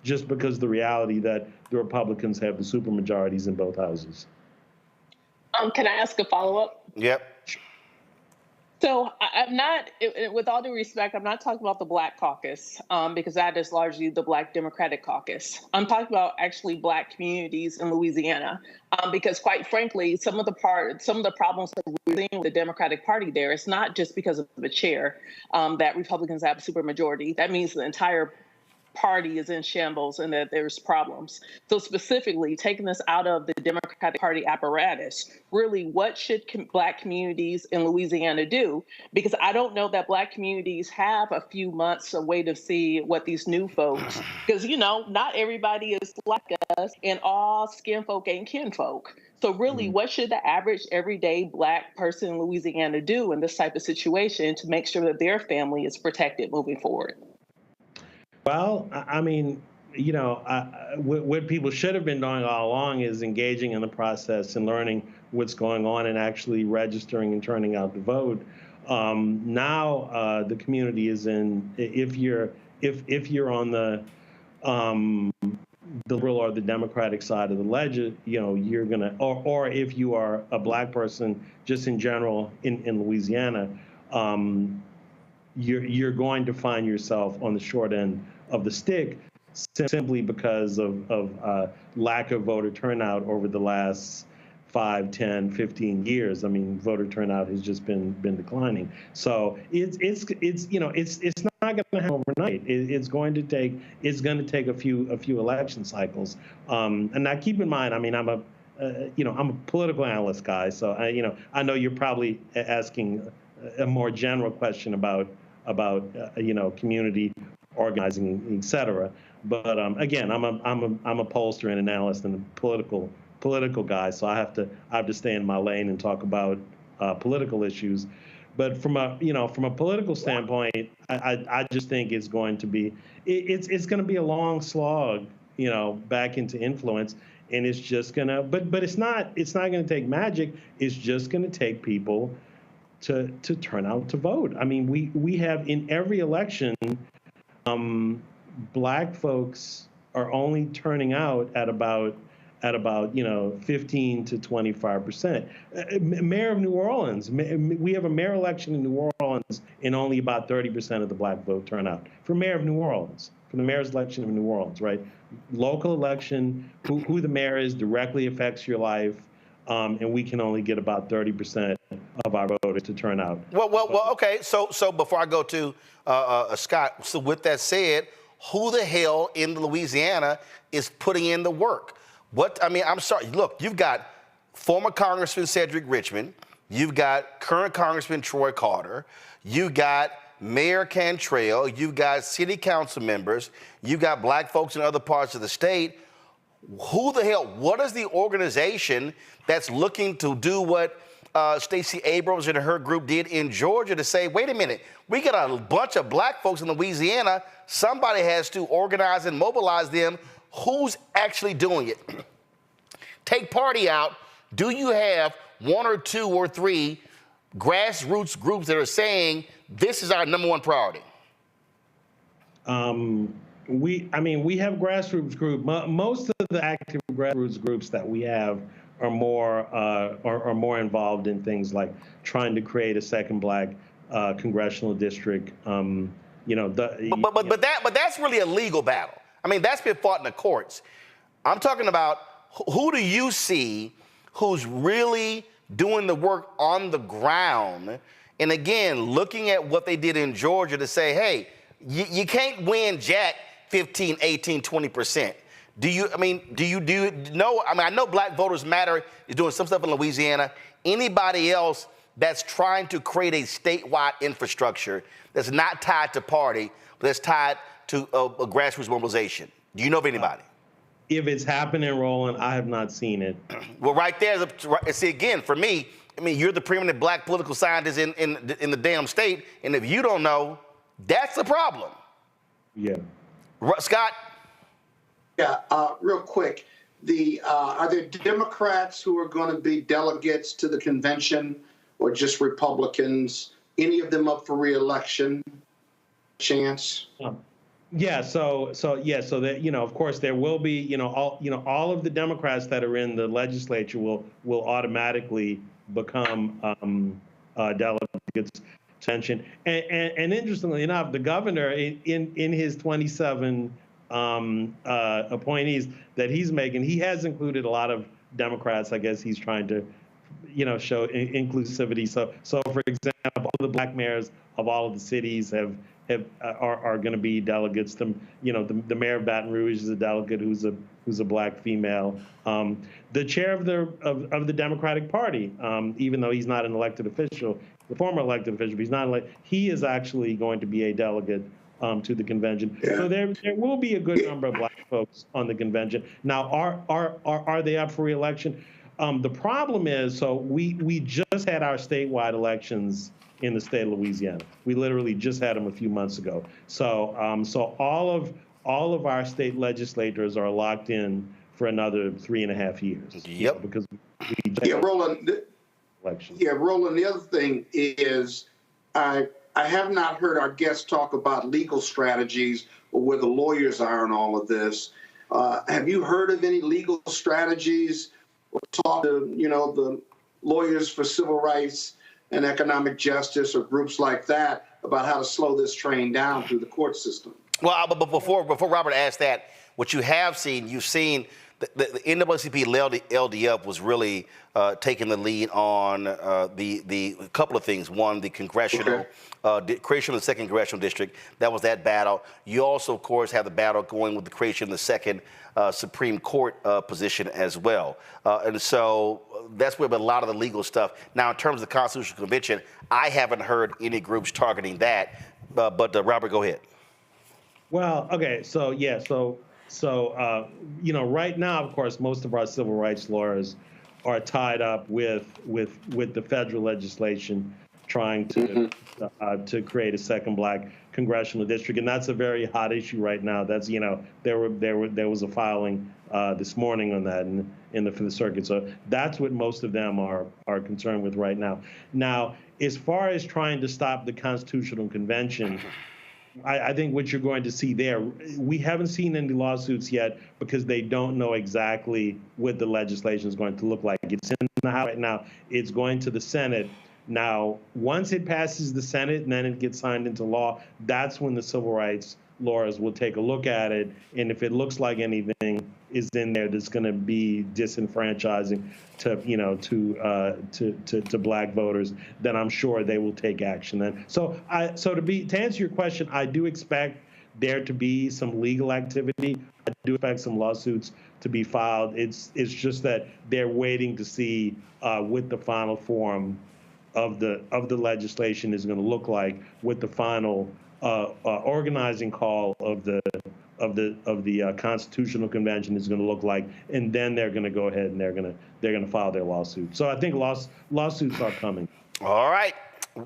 just because the reality that the Republicans have the supermajorities in both houses. Can I ask a follow-up? Yep. So I'm not, with all due respect, I'm not talking about the Black caucus because that is largely the Black Democratic caucus. I'm talking about actually Black communities in Louisiana because, quite frankly, some of the problems that we're seeing with the Democratic Party there, it's not just because of the chair that Republicans have a supermajority. That means the entire party is in shambles and that there's problems. So specifically, taking this out of the Democratic Party apparatus, really, what should Black communities in Louisiana do? Because I don't know that Black communities have a few months to wait to see what these new folks, because, you know, not everybody is like us, and all skin folk ain't kinfolk. So really, what should the average everyday Black person in Louisiana do in this type of situation to make sure that their family is protected moving forward? Well, I mean, you know, what people should have been doing all along is engaging in the process and learning what's going on and actually registering and turning out to vote. Now the community is in. If you're on the liberal or the Democratic side of the ledger, you know, you're gonna, or if you are a Black person, just in general in Louisiana, you're going to find yourself on the short end of the stick simply because of lack of voter turnout over the last 5, 10, 15 years. I mean, voter turnout has just been declining. So it's you know, it's not going to happen overnight. It's going to take a few election cycles. And now keep in mind, I mean, I'm a political analyst guy, so I know you're probably asking a more general question about community organizing, et cetera. But again, I'm a pollster and analyst and a political guy, so I have to stay in my lane and talk about political issues. But from a political standpoint, I just think it's going to be going to be a long slog, back into influence, and it's just gonna. But it's not going to take magic. It's just going to take people to turn out to vote. I mean, we have in every election, Black folks are only turning out at about 15 to 25%. Mayor of New Orleans, we have a mayor election in New Orleans, and only about 30% of the Black vote turnout for mayor of New Orleans, for the mayor's election of New Orleans, right? Local election, who the mayor is directly affects your life, and we can only get about 30% of our voters to turn out. Well, okay. So before I go to Scott, so with that said, who the hell in Louisiana is putting in the work? I'm sorry. Look, you've got former Congressman Cedric Richmond. You've got current Congressman Troy Carter. You've got Mayor Cantrell. You've got city council members. You've got Black folks in other parts of the state. Who the hell? What is the organization that's looking to do what Stacey Abrams and her group did in Georgia to say, wait a minute, we got a bunch of Black folks in Louisiana. Somebody has to organize and mobilize them. Who's actually doing it? Take party out. Do you have 1 or 2 or 3 grassroots groups that are saying this is our number one priority? We have grassroots groups. Most of the active grassroots groups that we have are more involved in things like trying to create a second Black congressional district. But that's really a legal battle. I mean, that's been fought in the courts. I'm talking about who do you see who's really doing the work on the ground? And again, looking at what they did in Georgia to say, hey, you can't win jack 15, 18, 20%. I know Black Voters Matter is doing some stuff in Louisiana. Anybody else that's trying to create a statewide infrastructure that's not tied to party, but that's tied to a grassroots mobilization? Do you know of anybody? If it's happening, Roland, I have not seen it. Well, right there, see, again, for me, you're the preeminent Black political scientist in the damn state, and if you don't know, that's the problem. Yeah. Scott? Yeah, real quick. Are there Democrats who are going to be delegates to the convention, or just Republicans? Any of them up for re-election? Chance? Yeah. So that, of course, there will be, all of the Democrats that are in the legislature will automatically become delegates. Attention. And interestingly enough, the governor in his 27 appointees that he's making, he has included a lot of Democrats. I guess he's trying to show inclusivity. So for example, all the black mayors of all of the cities are going to be delegates. The mayor of Baton Rouge is a delegate who's a black female. The chair of the Democratic Party, even though he's not an elected official, the former elected official, but he's not elected, he is actually going to be a delegate to the convention. Yeah. So there will be a good number of black folks on the convention. Now, are they up for re-election? The problem is, so we just had our statewide elections in the state of Louisiana. We literally just had them a few months ago. So all of our state legislators are locked in for another 3.5 years. Yep. Because Roland. Elections. Yeah, Roland. The other thing is, I have not heard our guests talk about legal strategies or where the lawyers are in all of this. Have you heard of any legal strategies or talk to the lawyers for civil rights and economic justice or groups like that about how to slow this train down through the court system? Well, but before Robert asks that, what you have seen, you've seen the NAACP LDF was really taking the lead on the couple of things. One, the congressional creation of the 2nd Congressional District. That was that battle. You also, of course, have the battle going with the creation of the 2nd Supreme Court position as well. And so that's where a lot of the legal stuff. Now, in terms of the Constitutional Convention, I haven't heard any groups targeting that. But Robert, go ahead. Well, okay, so yeah, so right now, of course, most of our civil rights lawyers are tied up with the federal legislation trying to create a 2nd black congressional district, and that's a very hot issue right now. That's there was a filing this morning on that for the circuit. So that's what most of them are concerned with right now. Now, as far as trying to stop the Constitutional Convention, I think what you're going to see there, we haven't seen any lawsuits yet because they don't know exactly what the legislation is going to look like. It's in the House right now. It's going to the Senate. Now, once it passes the Senate and then it gets signed into law, that's when the civil rights lawyers will take a look at it. And if it looks like anything is in there that's going to be disenfranchising to black voters, then I'm sure they will take action then. So to answer your question, I do expect there to be some legal activity. I do expect some lawsuits to be filed. It's just that they're waiting to see what the final form of the legislation is going to look like, what the final organizing call of the Constitutional Convention is going to look like, and then they're going to go ahead and they're going to file their lawsuit. So I think lawsuits are coming. All right,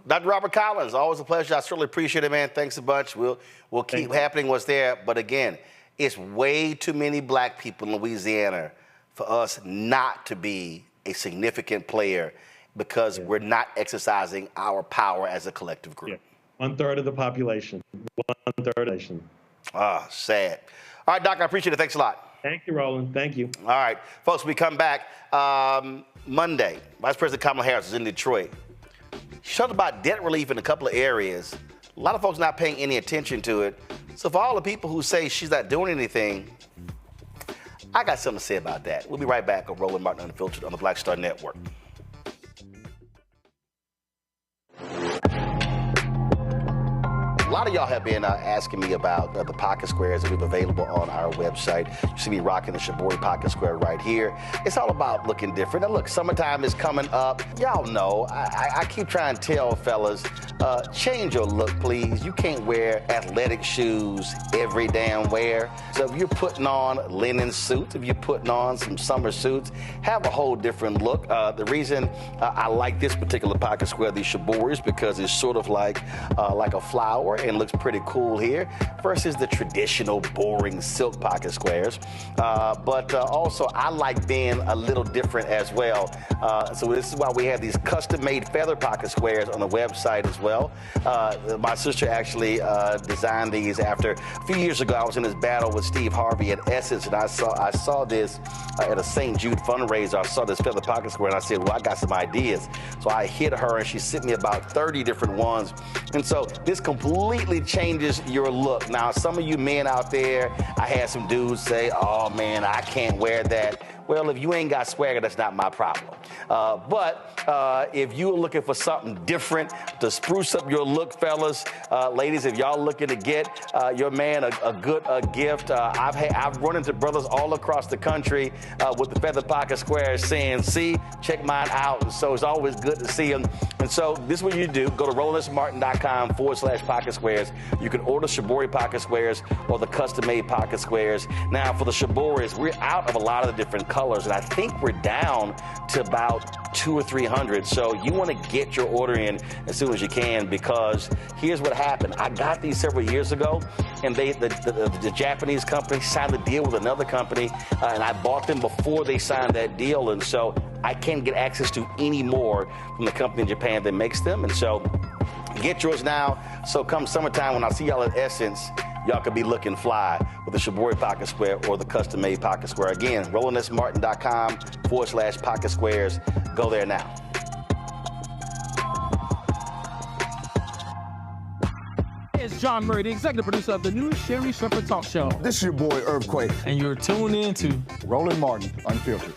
Dr. Robert Collins, always a pleasure. I certainly appreciate it, man. Thanks a bunch. We'll keep happening what's there. But again, it's way too many black people in Louisiana for us not to be a significant player because we're not exercising our power as a collective group. Yeah. 1/3 of the population. 1/3 of the population. Ah, sad. All right, Doc, I appreciate it. Thanks a lot. Thank you, Roland. Thank you. All right, folks, we come back Monday. Vice President Kamala Harris is in Detroit. She talked about debt relief in a couple of areas. A lot of folks not paying any attention to it. So for all the people who say she's not doing anything, I got something to say about that. We'll be right back on Roland Martin Unfiltered on the Black Star Network. A lot of y'all have been asking me about the pocket squares that we have available on our website. You see me rocking the Shabori pocket square right here. It's all about looking different. And look, summertime is coming up. Y'all know, I keep trying to tell fellas, change your look, please. You can't wear athletic shoes every damn wear. So if you're putting on linen suits, if you're putting on some summer suits, have a whole different look. The reason I like this particular pocket square, the Shabori, is because it's sort of like a flower and looks pretty cool here versus the traditional boring silk pocket squares. But also I like being a little different as well. So this is why we have these custom-made feather pocket squares on the website as well. My sister actually designed these after a few years ago. I was in this battle with Steve Harvey at Essence, and I saw this at a St. Jude fundraiser. I saw this feather pocket square, and I said, well, I got some ideas. So I hit her, and she sent me about 30 different ones. And so this completely changes your look. Now, some of you men out there, I had some dudes say, oh, man, I can't wear that. Well, if you ain't got swagger, that's not my problem. But if you're looking for something different to spruce up your look, fellas, ladies, if y'all looking to get your man a good gift, I've run into brothers all across the country with the Feather Pocket Squares saying, see, check mine out. And so it's always good to see them. And so this is what you do. Go to RolandSMartin.com/pocket squares. You can order Shibori pocket squares or the custom-made pocket squares. Now, for the Shiboris, we're out of a lot of the different colors, and I think we're down to about 200 or 300. So you want to get your order in as soon as you can, because here's what happened. I got these several years ago, and the Japanese company signed a deal with another company, and I bought them before they signed that deal, and so I can't get access to any more from the company in Japan that makes them. And so get yours now. So come summertime, when I see y'all at Essence, y'all could be looking fly with the Shibori pocket square or the custom-made pocket square. Again, RolandSMartin.com/pocket squares. Go there now. It's John Murray, the executive producer of the new Sherry Shepherd Talk Show. This is your boy, Earthquake. And you're tuned in to Roland Martin, Unfiltered.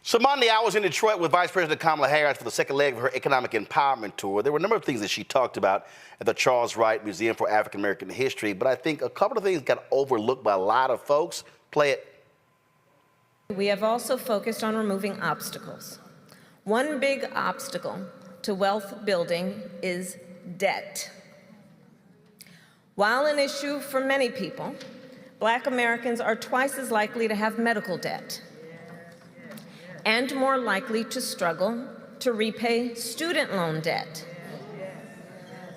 So Monday, I was in Detroit with Vice President Kamala Harris for the second leg of her economic empowerment tour. There were a number of things that she talked about at the Charles Wright Museum for African American History, but I think a couple of things got overlooked by a lot of folks. Play it. We have also focused on removing obstacles. One big obstacle to wealth building is debt. While an issue for many people, Black Americans are twice as likely to have medical debt and more likely to struggle to repay student loan debt.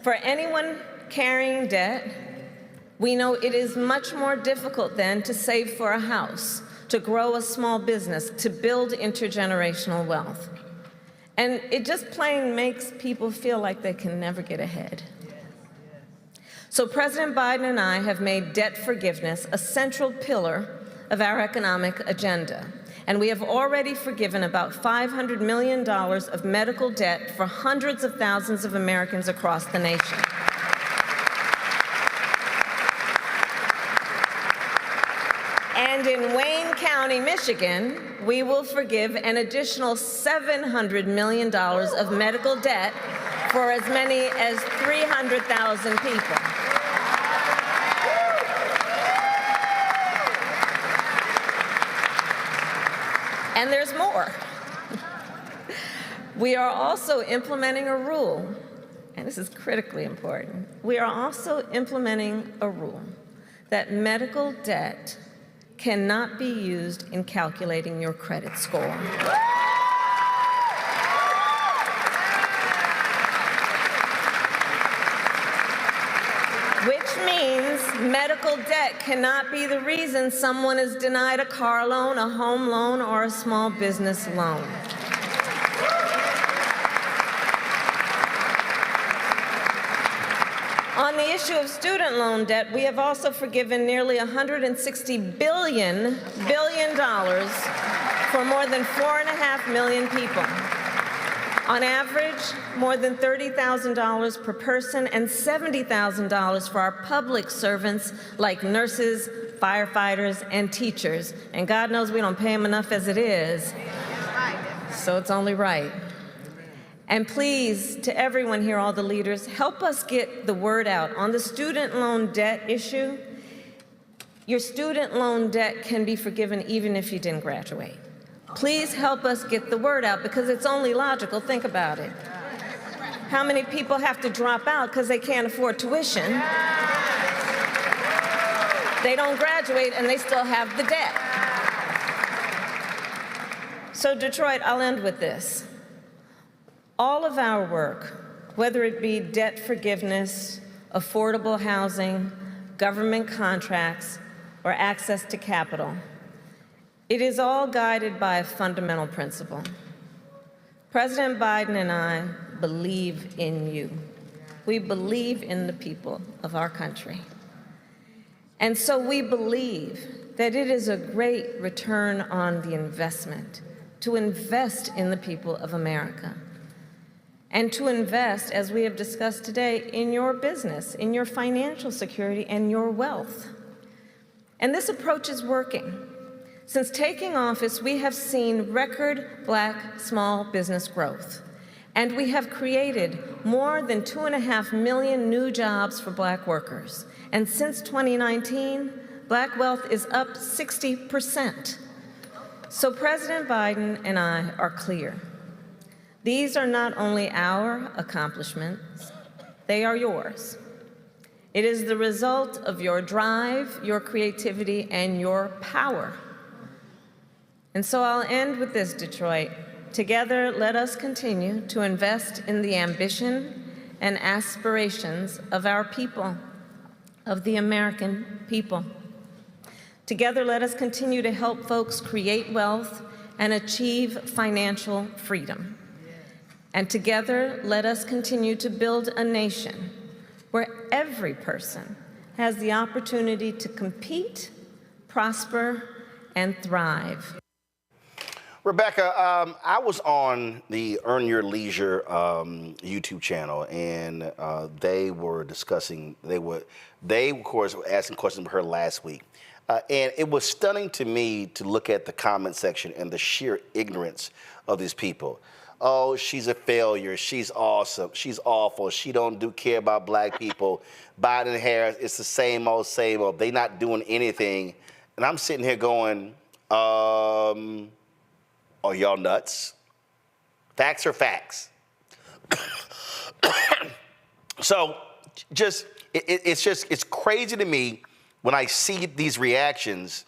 For anyone carrying debt, we know it is much more difficult then to save for a house, to grow a small business, to build intergenerational wealth. And it just plain makes people feel like they can never get ahead. So President Biden and I have made debt forgiveness a central pillar of our economic agenda. And we have already forgiven about $500 million of medical debt for hundreds of thousands of Americans across the nation. And in Wayne County, Michigan, we will forgive an additional $700 million of medical debt for as many as 300,000 people. And there's more. We are also implementing a rule, and this is critically important. We are also implementing a rule that medical debt cannot be used in calculating your credit score. Which means medical debt cannot be the reason someone is denied a car loan, a home loan, or a small business loan. On the issue of student loan debt, we have also forgiven nearly $160 billion for more than 4.5 million people. On average, more than $30,000 per person and $70,000 for our public servants like nurses, firefighters, and teachers. And God knows we don't pay them enough as it is, so it's only right. And please, to everyone here, all the leaders, help us get the word out. On the student loan debt issue, your student loan debt can be forgiven even if you didn't graduate. Please help us get the word out, because it's only logical. Think about it. How many people have to drop out because they can't afford tuition? They don't graduate and they still have the debt. So Detroit, I'll end with this. All of our work, whether it be debt forgiveness, affordable housing, government contracts, or access to capital, it is all guided by a fundamental principle. President Biden and I believe in you. we believe in the people of our country. And so we believe that it is a great return on the investment to invest in the people of America and to invest, as we have discussed today, in your business, in your financial security, and your wealth. And this approach is working. Since taking office, we have seen record Black small business growth, and we have created more than 2.5 million new jobs for Black workers. And since 2019, Black wealth is up 60%. So President Biden and I are clear. These are not only our accomplishments, they are yours. It is the result of your drive, your creativity, and your power. And so I'll end with this, Detroit. Together, let us continue to invest in the ambition and aspirations of our people, of the American people. Together, let us continue to help folks create wealth and achieve financial freedom. And together, let us continue to build a nation where every person has the opportunity to compete, prosper, and thrive. Rebecca, I was on the Earn Your Leisure YouTube channel, and they were discussing, they of course were asking questions of her last week. And it was stunning to me to look at the comment section and the sheer ignorance of these people. Oh, she's a failure. She's awesome. She's awful. She don't care about Black people. Biden and Harris, it's the same old, same old. They not doing anything. And I'm sitting here going, are y'all nuts? Facts are facts. So it's crazy to me when I see these reactions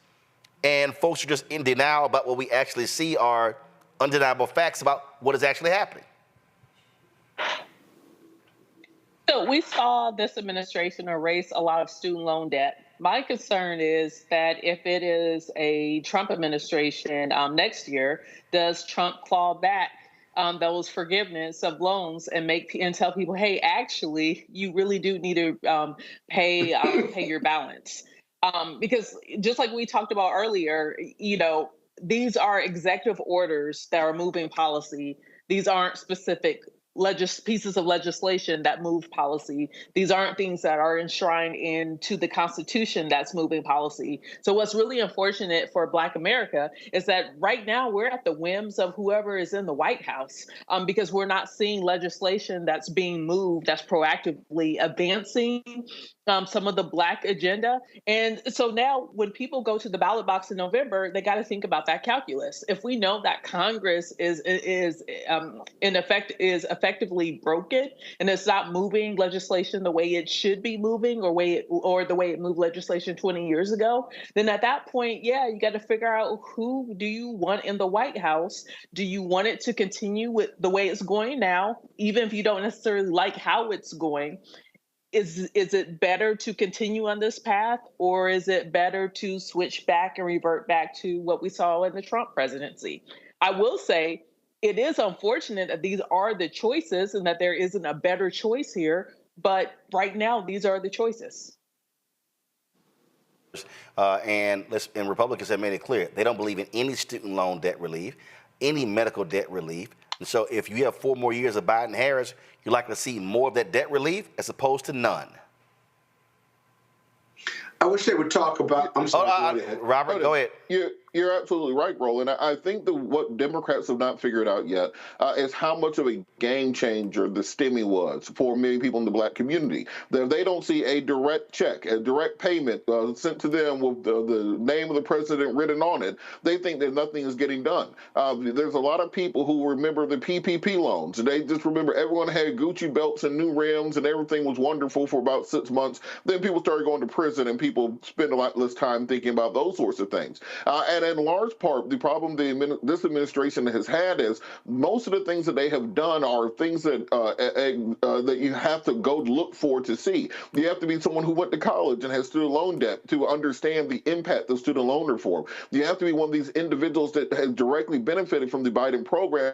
and folks are just in denial about what we actually see are undeniable facts about what is actually happening. So we saw this administration erase a lot of student loan debt. My concern is that if it is a Trump administration next year, does Trump claw back those forgiveness of loans and tell people, hey, actually, you really do need to pay your balance? Because just like we talked about earlier, these are executive orders that are moving policy. These aren't specific pieces of legislation that move policy. These aren't things that are enshrined into the Constitution that's moving policy. So what's really unfortunate for Black America is that right now we're at the whims of whoever is in the White House, because we're not seeing legislation that's being moved, that's proactively advancing some of the Black agenda. And so now when people go to the ballot box in November, they got to think about that calculus. If we know that Congress is effectively broken and it's not moving legislation the way it should be moving or the way it moved legislation 20 years ago, then at that point, you got to figure out who do you want in the White House? Do you want it to continue with the way it's going now, even if you don't necessarily like how it's going? Is it better to continue on this path, or is it better to switch back and revert back to what we saw in the Trump presidency? I will say it is unfortunate that these are the choices and that there isn't a better choice here, but right now these are the choices. And Republicans have made it clear they don't believe in any student loan debt relief, any medical debt relief. And so if you have 4 more years of Biden-Harris, you're likely to see more of that debt relief as opposed to none. I wish they would talk about. I'm sorry, Robert, go ahead. You're absolutely right, Roland. I think that what Democrats have not figured out yet is how much of a game changer the stimmy was for many people in the Black community. They don't see a direct check, a direct payment sent to them with the name of the president written on it. They think that nothing is getting done. There's a lot of people who remember the PPP loans. They just remember everyone had Gucci belts and new rims and everything was wonderful for about 6 months. Then people started going to prison and people spend a lot less time thinking about those sorts of things. And in large part, the problem this administration has had is most of the things that they have done are things that that you have to go look for to see. You have to be someone who went to college and has student loan debt to understand the impact of student loan reform. You have to be one of these individuals that has directly benefited from the Biden program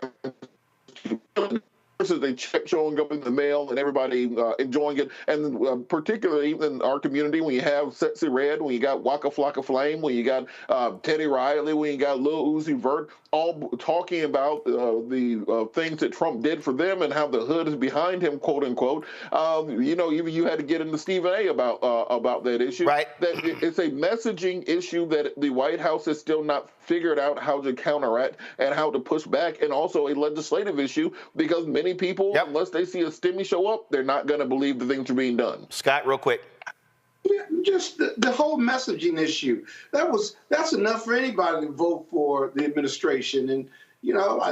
versus a check showing up in the mail and everybody enjoying it. And particularly in our community, when you have Sexy Red, when you got Waka Flocka Flame, when you got Teddy Riley, when you got Lil Uzi Vert, all talking about the things that Trump did for them and how the hood is behind him, quote unquote. Even you had to get into Stephen A. about that issue. Right. That it's a messaging issue that the White House has still not figured out how to counteract and how to push back, and also a legislative issue because many people, unless they see a stimmy show up, they're not going to believe the things are being done. Scott, real quick. Yeah, just the whole messaging issue. That's enough for anybody to vote for the administration. And,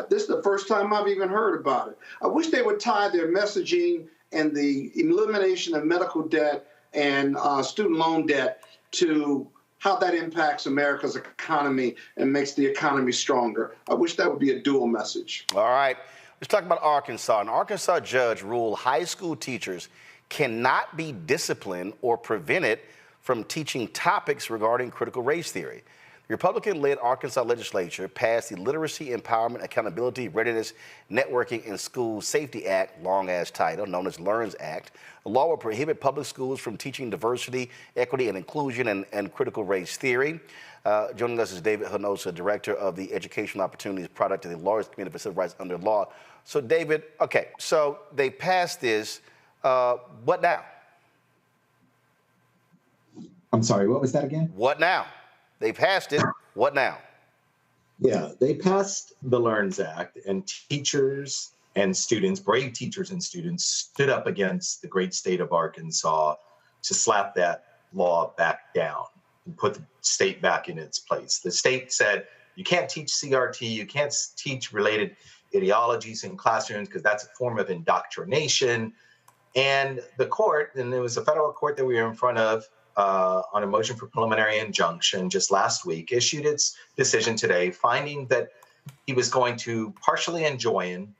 this is the first time I've even heard about it. I wish they would tie their messaging and the elimination of medical debt and student loan debt to how that impacts America's economy and makes the economy stronger. I wish that would be a dual message. All right. Let's talk about Arkansas. An Arkansas judge ruled high school teachers cannot be disciplined or prevented from teaching topics regarding critical race theory. The Republican-led Arkansas legislature passed the Literacy, Empowerment, Accountability, Readiness, Networking, and School Safety Act, long-ass title, known as LEARNS Act. The law will prohibit public schools from teaching diversity, equity, and inclusion and critical race theory. Joining us is David Hinosa, Director of the Educational Opportunities Product of the Lawyers Committee for Civil Rights under law. So, David, okay, so they passed this. What now? I'm sorry, what was that again? What now? They passed it. What now? Yeah, they passed the LEARNS Act, and teachers and students, brave teachers and students, stood up against the great state of Arkansas to slap that law back down and put the state back in its place. The state said, you can't teach CRT, you can't teach related ideologies in classrooms because that's a form of indoctrination. And the court, and it was a federal court that we were in front of on a motion for preliminary injunction just last week, issued its decision today, finding that he was going to partially enjoin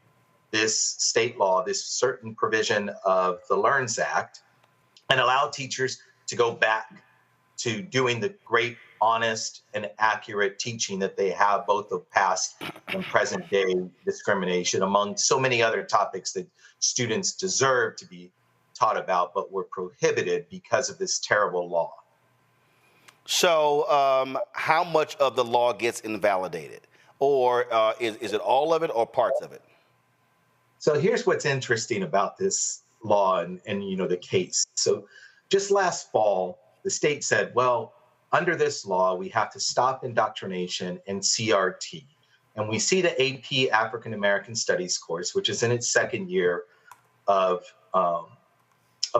this state law, this certain provision of the LEARNS Act, and allow teachers to go back to doing the great, honest, and accurate teaching that they have, both of past and present day discrimination, among so many other topics that students deserve to be taught about, but were prohibited because of this terrible law. So how much of the law gets invalidated? Or is it all of it or parts of it? So here's what's interesting about this law and the case. So just last fall, the state said, well, under this law, we have to stop indoctrination and CRT. And we see the AP African American Studies course, which is in its second year of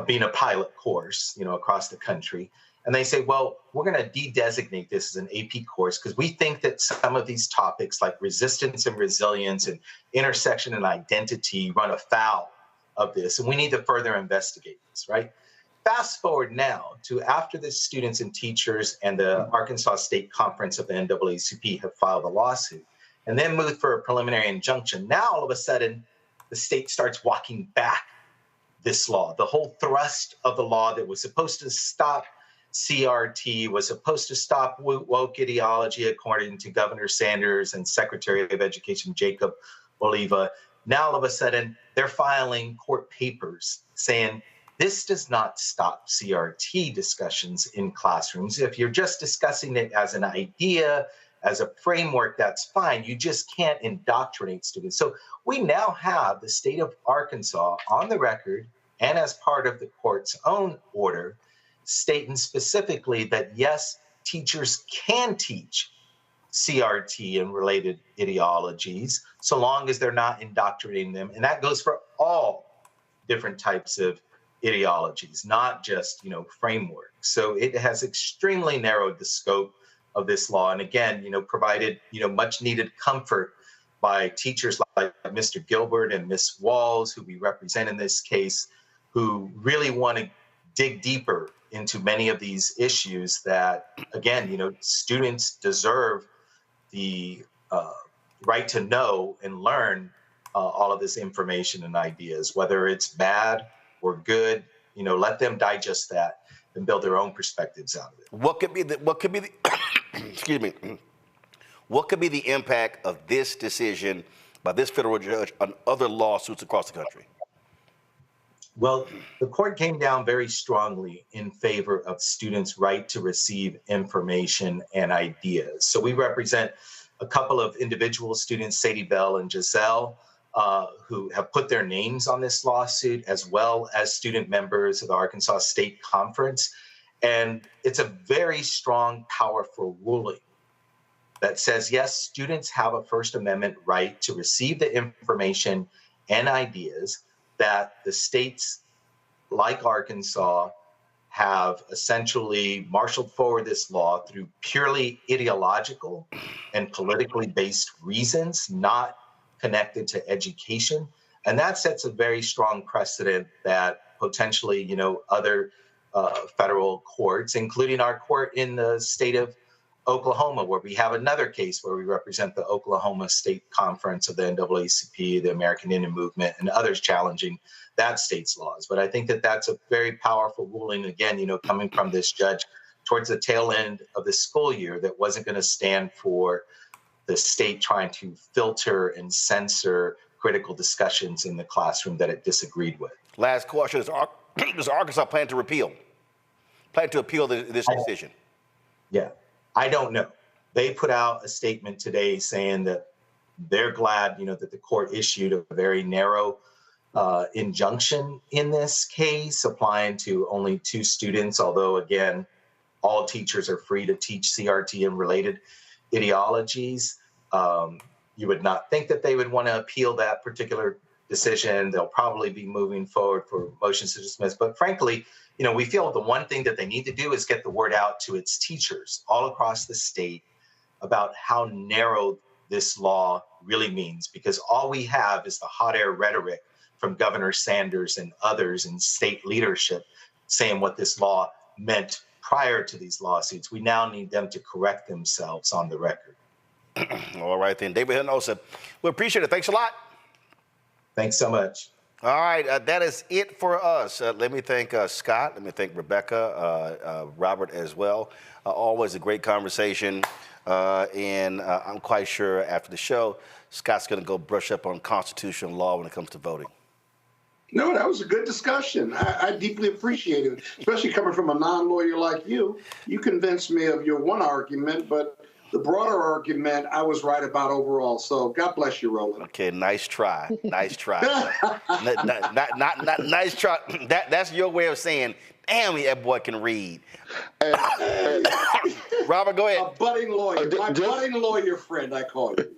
being a pilot course, across the country. And they say, well, we're going to de-designate this as an AP course because we think that some of these topics like resistance and resilience and intersection and identity run afoul of this. And we need to further investigate this, right? Fast forward now to after the students and teachers and the Arkansas State Conference of the NAACP have filed a lawsuit and then moved for a preliminary injunction. Now, all of a sudden, the state starts walking back this law. The whole thrust of the law that was supposed to stop CRT, was supposed to stop woke ideology, according to Governor Sanders and Secretary of Education Jacob Oliva. Now, all of a sudden, they're filing court papers saying, this does not stop CRT discussions in classrooms. If you're just discussing it as an idea, as a framework, that's fine. You just can't indoctrinate students. So we now have the state of Arkansas on the record and as part of the court's own order stating specifically that, yes, teachers can teach CRT and related ideologies so long as they're not indoctrinating them. And that goes for all different types of ideologies, not just, frameworks. So it has extremely narrowed the scope of this law. And again, provided, much needed comfort by teachers like Mr. Gilbert and Ms. Walls, who we represent in this case, who really want to dig deeper into many of these issues that, again, students deserve the right to know and learn all of this information and ideas, whether it's bad or good, let them digest that and build their own perspectives out of it. What could be the excuse me, what could be the impact of this decision by this federal judge on other lawsuits across the country? Well, the court came down very strongly in favor of students' right to receive information and ideas. So we represent a couple of individual students, Sadie Bell and Giselle, who have put their names on this lawsuit, as well as student members of the Arkansas State Conference. And it's a very strong, powerful ruling that says, yes, students have a First Amendment right to receive the information and ideas that the states like Arkansas have essentially marshaled forward this law through purely ideological and politically based reasons, not connected to education. And that sets a very strong precedent that potentially, you know, other federal courts, including our court in the state of Oklahoma, where we have another case where we represent the Oklahoma State Conference of the NAACP, the American Indian Movement, and others challenging that state's laws. But I think that that's a very powerful ruling, again, you know, coming from this judge towards the tail end of the school year that wasn't going to stand for the state trying to filter and censor critical discussions in the classroom that it disagreed with. Last question, does Arkansas plan to appeal this decision? Yeah, I don't know. They put out a statement today saying that they're glad, you know, that the court issued a very narrow injunction in this case, applying to only 2 students, although, again, all teachers are free to teach CRT and related ideologies. You would not think that they would want to appeal that particular decision. They'll probably be moving forward for motions to dismiss. But frankly, you know, we feel the one thing that they need to do is get the word out to its teachers all across the state about how narrow this law really means, because all we have is the hot air rhetoric from Governor Sanders and others in state leadership saying what this law meant prior to these lawsuits. We now need them to correct themselves on the record. All right, then. David Hinosa, we appreciate it. Thanks a lot. Thanks so much. All right, that is it for us. Let me thank Scott. Let me thank Rebecca, Robert as well. Always a great conversation. And I'm quite sure after the show, Scott's going to go brush up on constitutional law when it comes to voting. No, that was a good discussion. I deeply appreciate it, especially coming from a non-lawyer like you. You convinced me of your one argument, but the broader argument I was right about overall. So God bless you, Roland. Okay, nice try. Nice try. Nice try. That's your way of saying, damn, that boy can read. Robert, go ahead. A budding lawyer. My budding lawyer friend, I call you.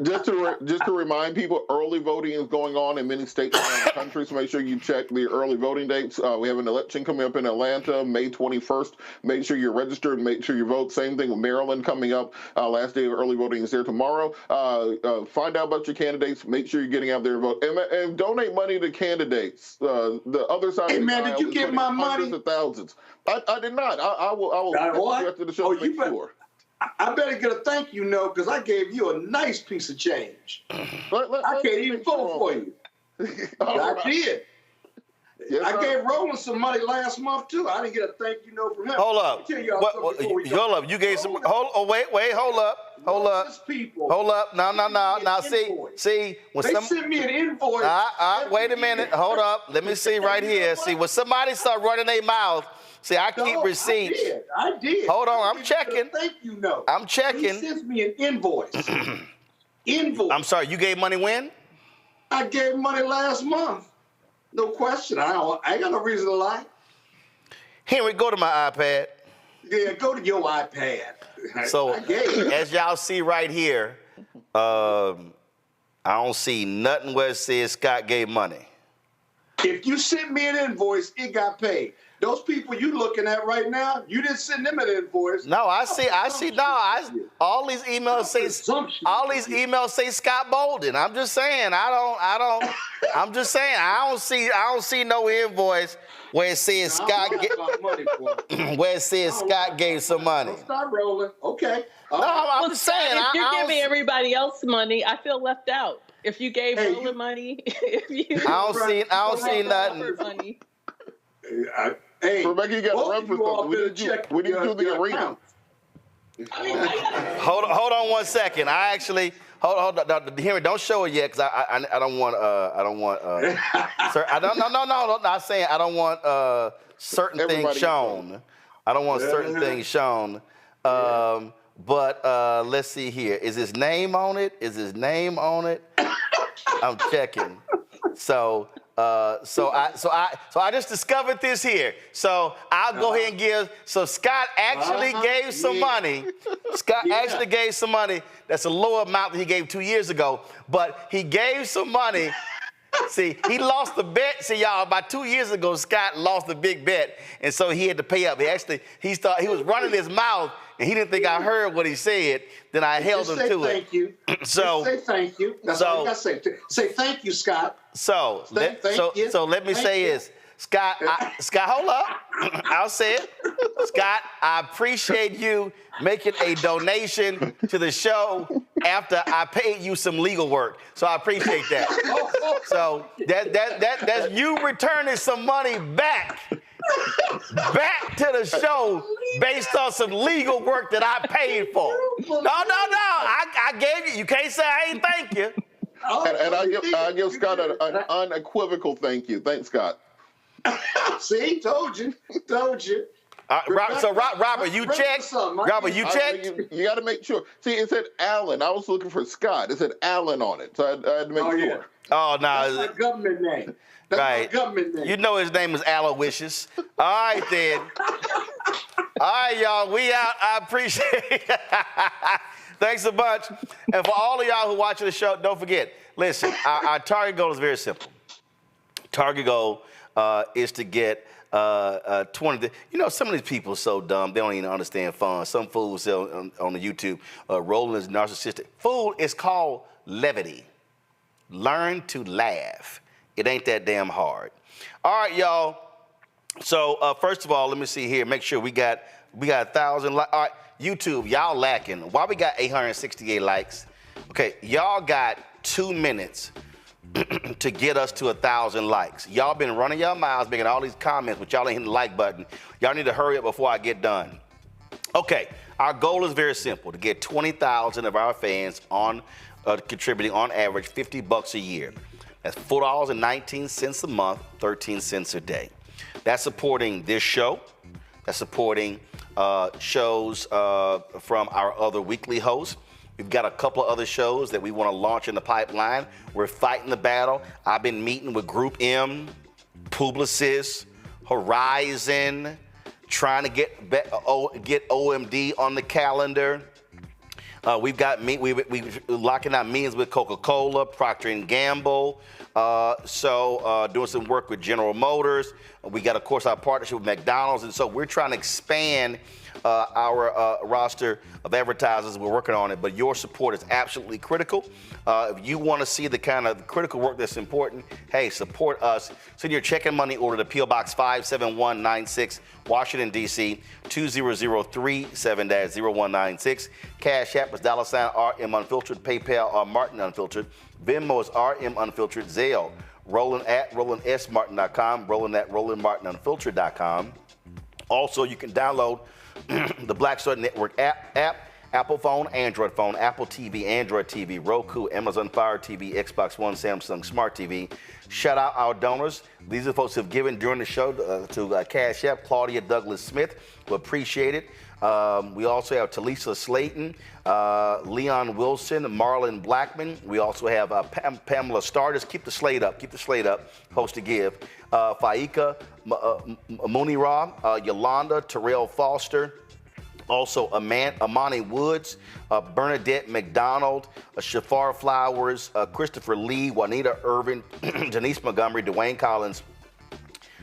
Just to remind people, early voting is going on in many states around the country, so make sure you check the early voting dates. We have an election coming up in Atlanta, May 21st. Make sure you're registered and make sure you vote. Same thing with Maryland coming up. Last day of early voting is there tomorrow. Find out about your candidates. Make sure you're getting out there and vote. And donate money to candidates. The other side hey, of the man, did you get my money? Hundreds of thousands. I did not. I will after the show make sure. I better get a thank you note because I gave you a nice piece of change. I can't even vote for you. I did. Yes, I gave Roland some money last month too. I didn't get a thank you note from him. Hold up. Hold up. You gave some. Wait. Hold up. Hold up. Now, see. When they sent me an invoice. Wait a minute. Hold up. Let me see right here. See, when somebody start running their mouth, see, I keep receipts. I did. Hold on. I'm checking. Thank you note. I'm checking. He sends me an invoice. I'm sorry. You gave money when? I gave money last month. No question. I ain't got no reason to lie. Henry, go to my iPad. Yeah, go to your iPad. So, as y'all see right here, I don't see nothing where it says Scott gave money. If you sent me an invoice, it got paid. Those people you looking at right now, you didn't send them an invoice. No, I see. All these emails say Scott Bolden. I'm just saying. I'm just saying. I don't see no invoice where it says Scott. Where it says Scott gave some money. Stop rolling. Okay. I'm just saying. If you're giving everybody else money, I feel left out. If you gave Roland money, I don't see nothing. Money. Hey, Rebecca, you got to run for something. We didn't do the arena. Hold on 1 second. Hold on, Henry, don't show it yet, because I don't want sir, no, not saying I don't want certain things shown. I don't want certain things shown. But let's see here. Is his name on it? I'm checking. So I just discovered this here. So I'll go ahead and give. So Scott actually gave some money. Scott actually gave some money. That's a lower amount than he gave 2 years ago. But he gave some money. See, he lost the bet. See, y'all, about 2 years ago, Scott lost the big bet, and so he had to pay up. He was running his mouth, and he didn't think I heard what he said. Then I held him to it. Thank you. So say thank you. That's all you got to say. Say thank you, Scott. So let me say this. Scott, hold up. I'll say it. Scott, I appreciate you making a donation to the show after I paid you some legal work. So I appreciate that. So that's you returning some money back to the show based on some legal work that I paid for. No. I gave you. You can't say I ain't thank you. And I give Scott an unequivocal thank you. Thanks, Scott. See, told you. Robert, you checked? Robert, you checked? You got to make sure. See, it said Allen. I was looking for Scott. It said Allen on it, so I had to make sure. Yeah. Oh, no. That's my government name. That's my government name. You know his name is Aloysius. All right, then. All right, y'all. We out. I appreciate it. Thanks a bunch. And for all of y'all who watching the show, don't forget, listen, our target goal is very simple. Target goal is to get 20. You know, some of these people are so dumb, they don't even understand fun. Some fool sell on the YouTube, Roland is narcissistic. Fool is called levity. Learn to laugh. It ain't that damn hard. All right, y'all. So first of all, let me see here. Make sure we got 1,000 likes. All right, YouTube, y'all lacking. Why we got 868 likes? Okay, y'all got 2 minutes to get us to 1,000 likes. Y'all been running your mouths, making all these comments, but y'all ain't hitting the like button. Y'all need to hurry up before I get done. Okay, our goal is very simple, to get 20,000 of our fans on contributing on average $50 a year. That's $4.19 a month, 13 cents a day. That's supporting this show. That's supporting shows from our other weekly hosts. We've got a couple of other shows that we want to launch in the pipeline. We're fighting the battle. I've been meeting with Group M, Publicis, Horizon, trying to get OMD on the calendar. We've got we're locking out meetings with Coca-Cola, Procter & Gamble. Doing some work with General Motors. We got, of course, our partnership with McDonald's. And so we're trying to expand our roster of advertisers. We're working on it, but your support is absolutely critical. If you want to see the kind of critical work that's important, hey, support us. Send your check and money order to P.O. Box 57196, Washington, D.C., 20037-0196. Cash App is $RM Unfiltered. PayPal Martin Unfiltered. Venmo is RM Unfiltered. Zelle, Roland at RolandSMartin.com, Roland at RolandMartinUnfiltered.com. Also, you can download the Black Civic Network app, Apple phone, Android phone, Apple TV, Android TV, Roku, Amazon Fire TV, Xbox One, Samsung Smart TV. Shout out our donors. These are the folks who have given during the show to Cash App. Claudia Douglas Smith, we appreciate it. We also have Talisa Slayton, Leon Wilson, Marlon Blackman. We also have Pamela Stardust. Keep the slate up. Host to give. Faika Munira, Yolanda, Terrell Foster. Also, Amani Woods, Bernadette McDonald, Shafar Flowers, Christopher Lee, Juanita Irvin, Denise Montgomery, Dwayne Collins,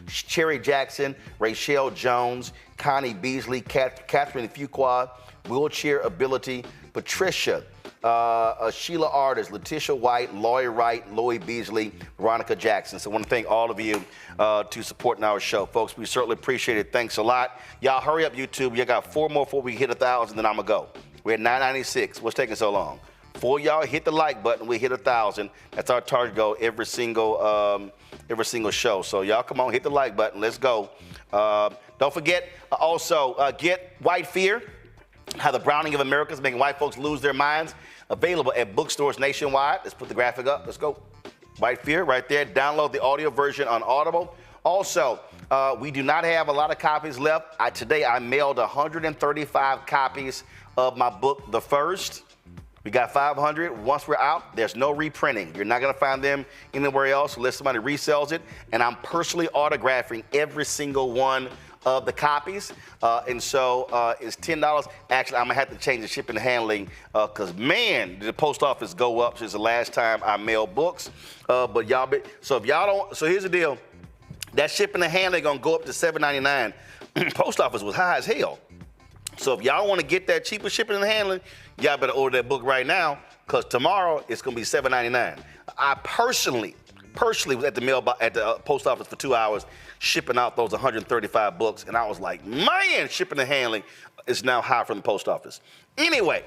Cherry Jackson, Rachel Jones, Connie Beasley, Catherine Fuqua, Wheelchair Ability, Patricia, Sheila Artist, Letitia White, Loy Wright, Lloyd Beasley, Veronica Jackson. So I want to thank all of you to supporting our show. Folks, we certainly appreciate it. Thanks a lot. Y'all hurry up, YouTube. You got 4 more before we hit 1,000, then I'm going to go. We're at 996. What's taking so long? 4 y'all hit the like button, we hit 1,000. That's our target goal every single show. So y'all come on, hit the like button. Let's go. Don't forget, also, get White Fear, how the browning of America is making white folks lose their minds. available at bookstores nationwide. Let's put the graphic up. Let's go. White Fear right there. Download the audio version on Audible. Also, we do not have a lot of copies left. Today I mailed 135 copies of my book, The First. We got 500. Once we're out, there's no reprinting. You're not going to find them anywhere else unless somebody resells it. And I'm personally autographing every single one of the copies. And so it's $10. Actually, I'm going to have to change the shipping and handling because, man, the post office go up since the last time I mailed books. But y'all, so if y'all don't, so here's the deal. That shipping and handling going to go up to $7.99. Post office was high as hell. So if y'all want to get that cheaper shipping and handling, y'all better order that book right now because tomorrow it's going to be $7.99. I personally was at the post office for 2 hours shipping out those 135 books, and I was like, man, shipping and handling is now high from the post office. Anyway,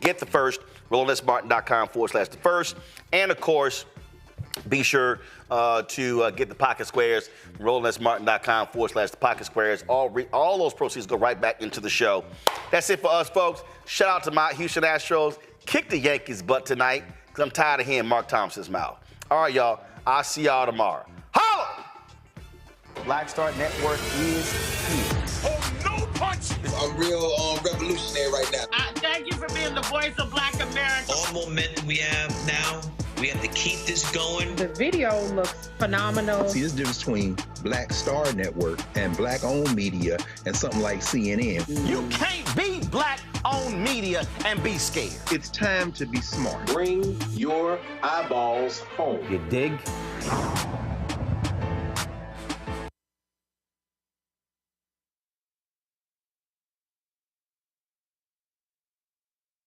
get The First, RolandSMartin.com/The First, and of course, be sure to get the Pocket Squares, RolandSMartin.com/The Pocket Squares. All those proceeds go right back into the show. That's it for us, folks. Shout out to my Houston Astros. Kick the Yankees' butt tonight because I'm tired of hearing Mark Thompson's mouth. All right, y'all. I'll see y'all tomorrow. Holla! Black Start Network is here. Oh, no punch! I'm real revolutionary right now. Thank you for being the voice of Black America. All momentum we have now, we have to keep this going. The video looks phenomenal. See, there's a difference between Black Star Network and Black-owned media and something like CNN. You can't be Black-owned media and be scared. It's time to be smart. Bring your eyeballs home. You dig?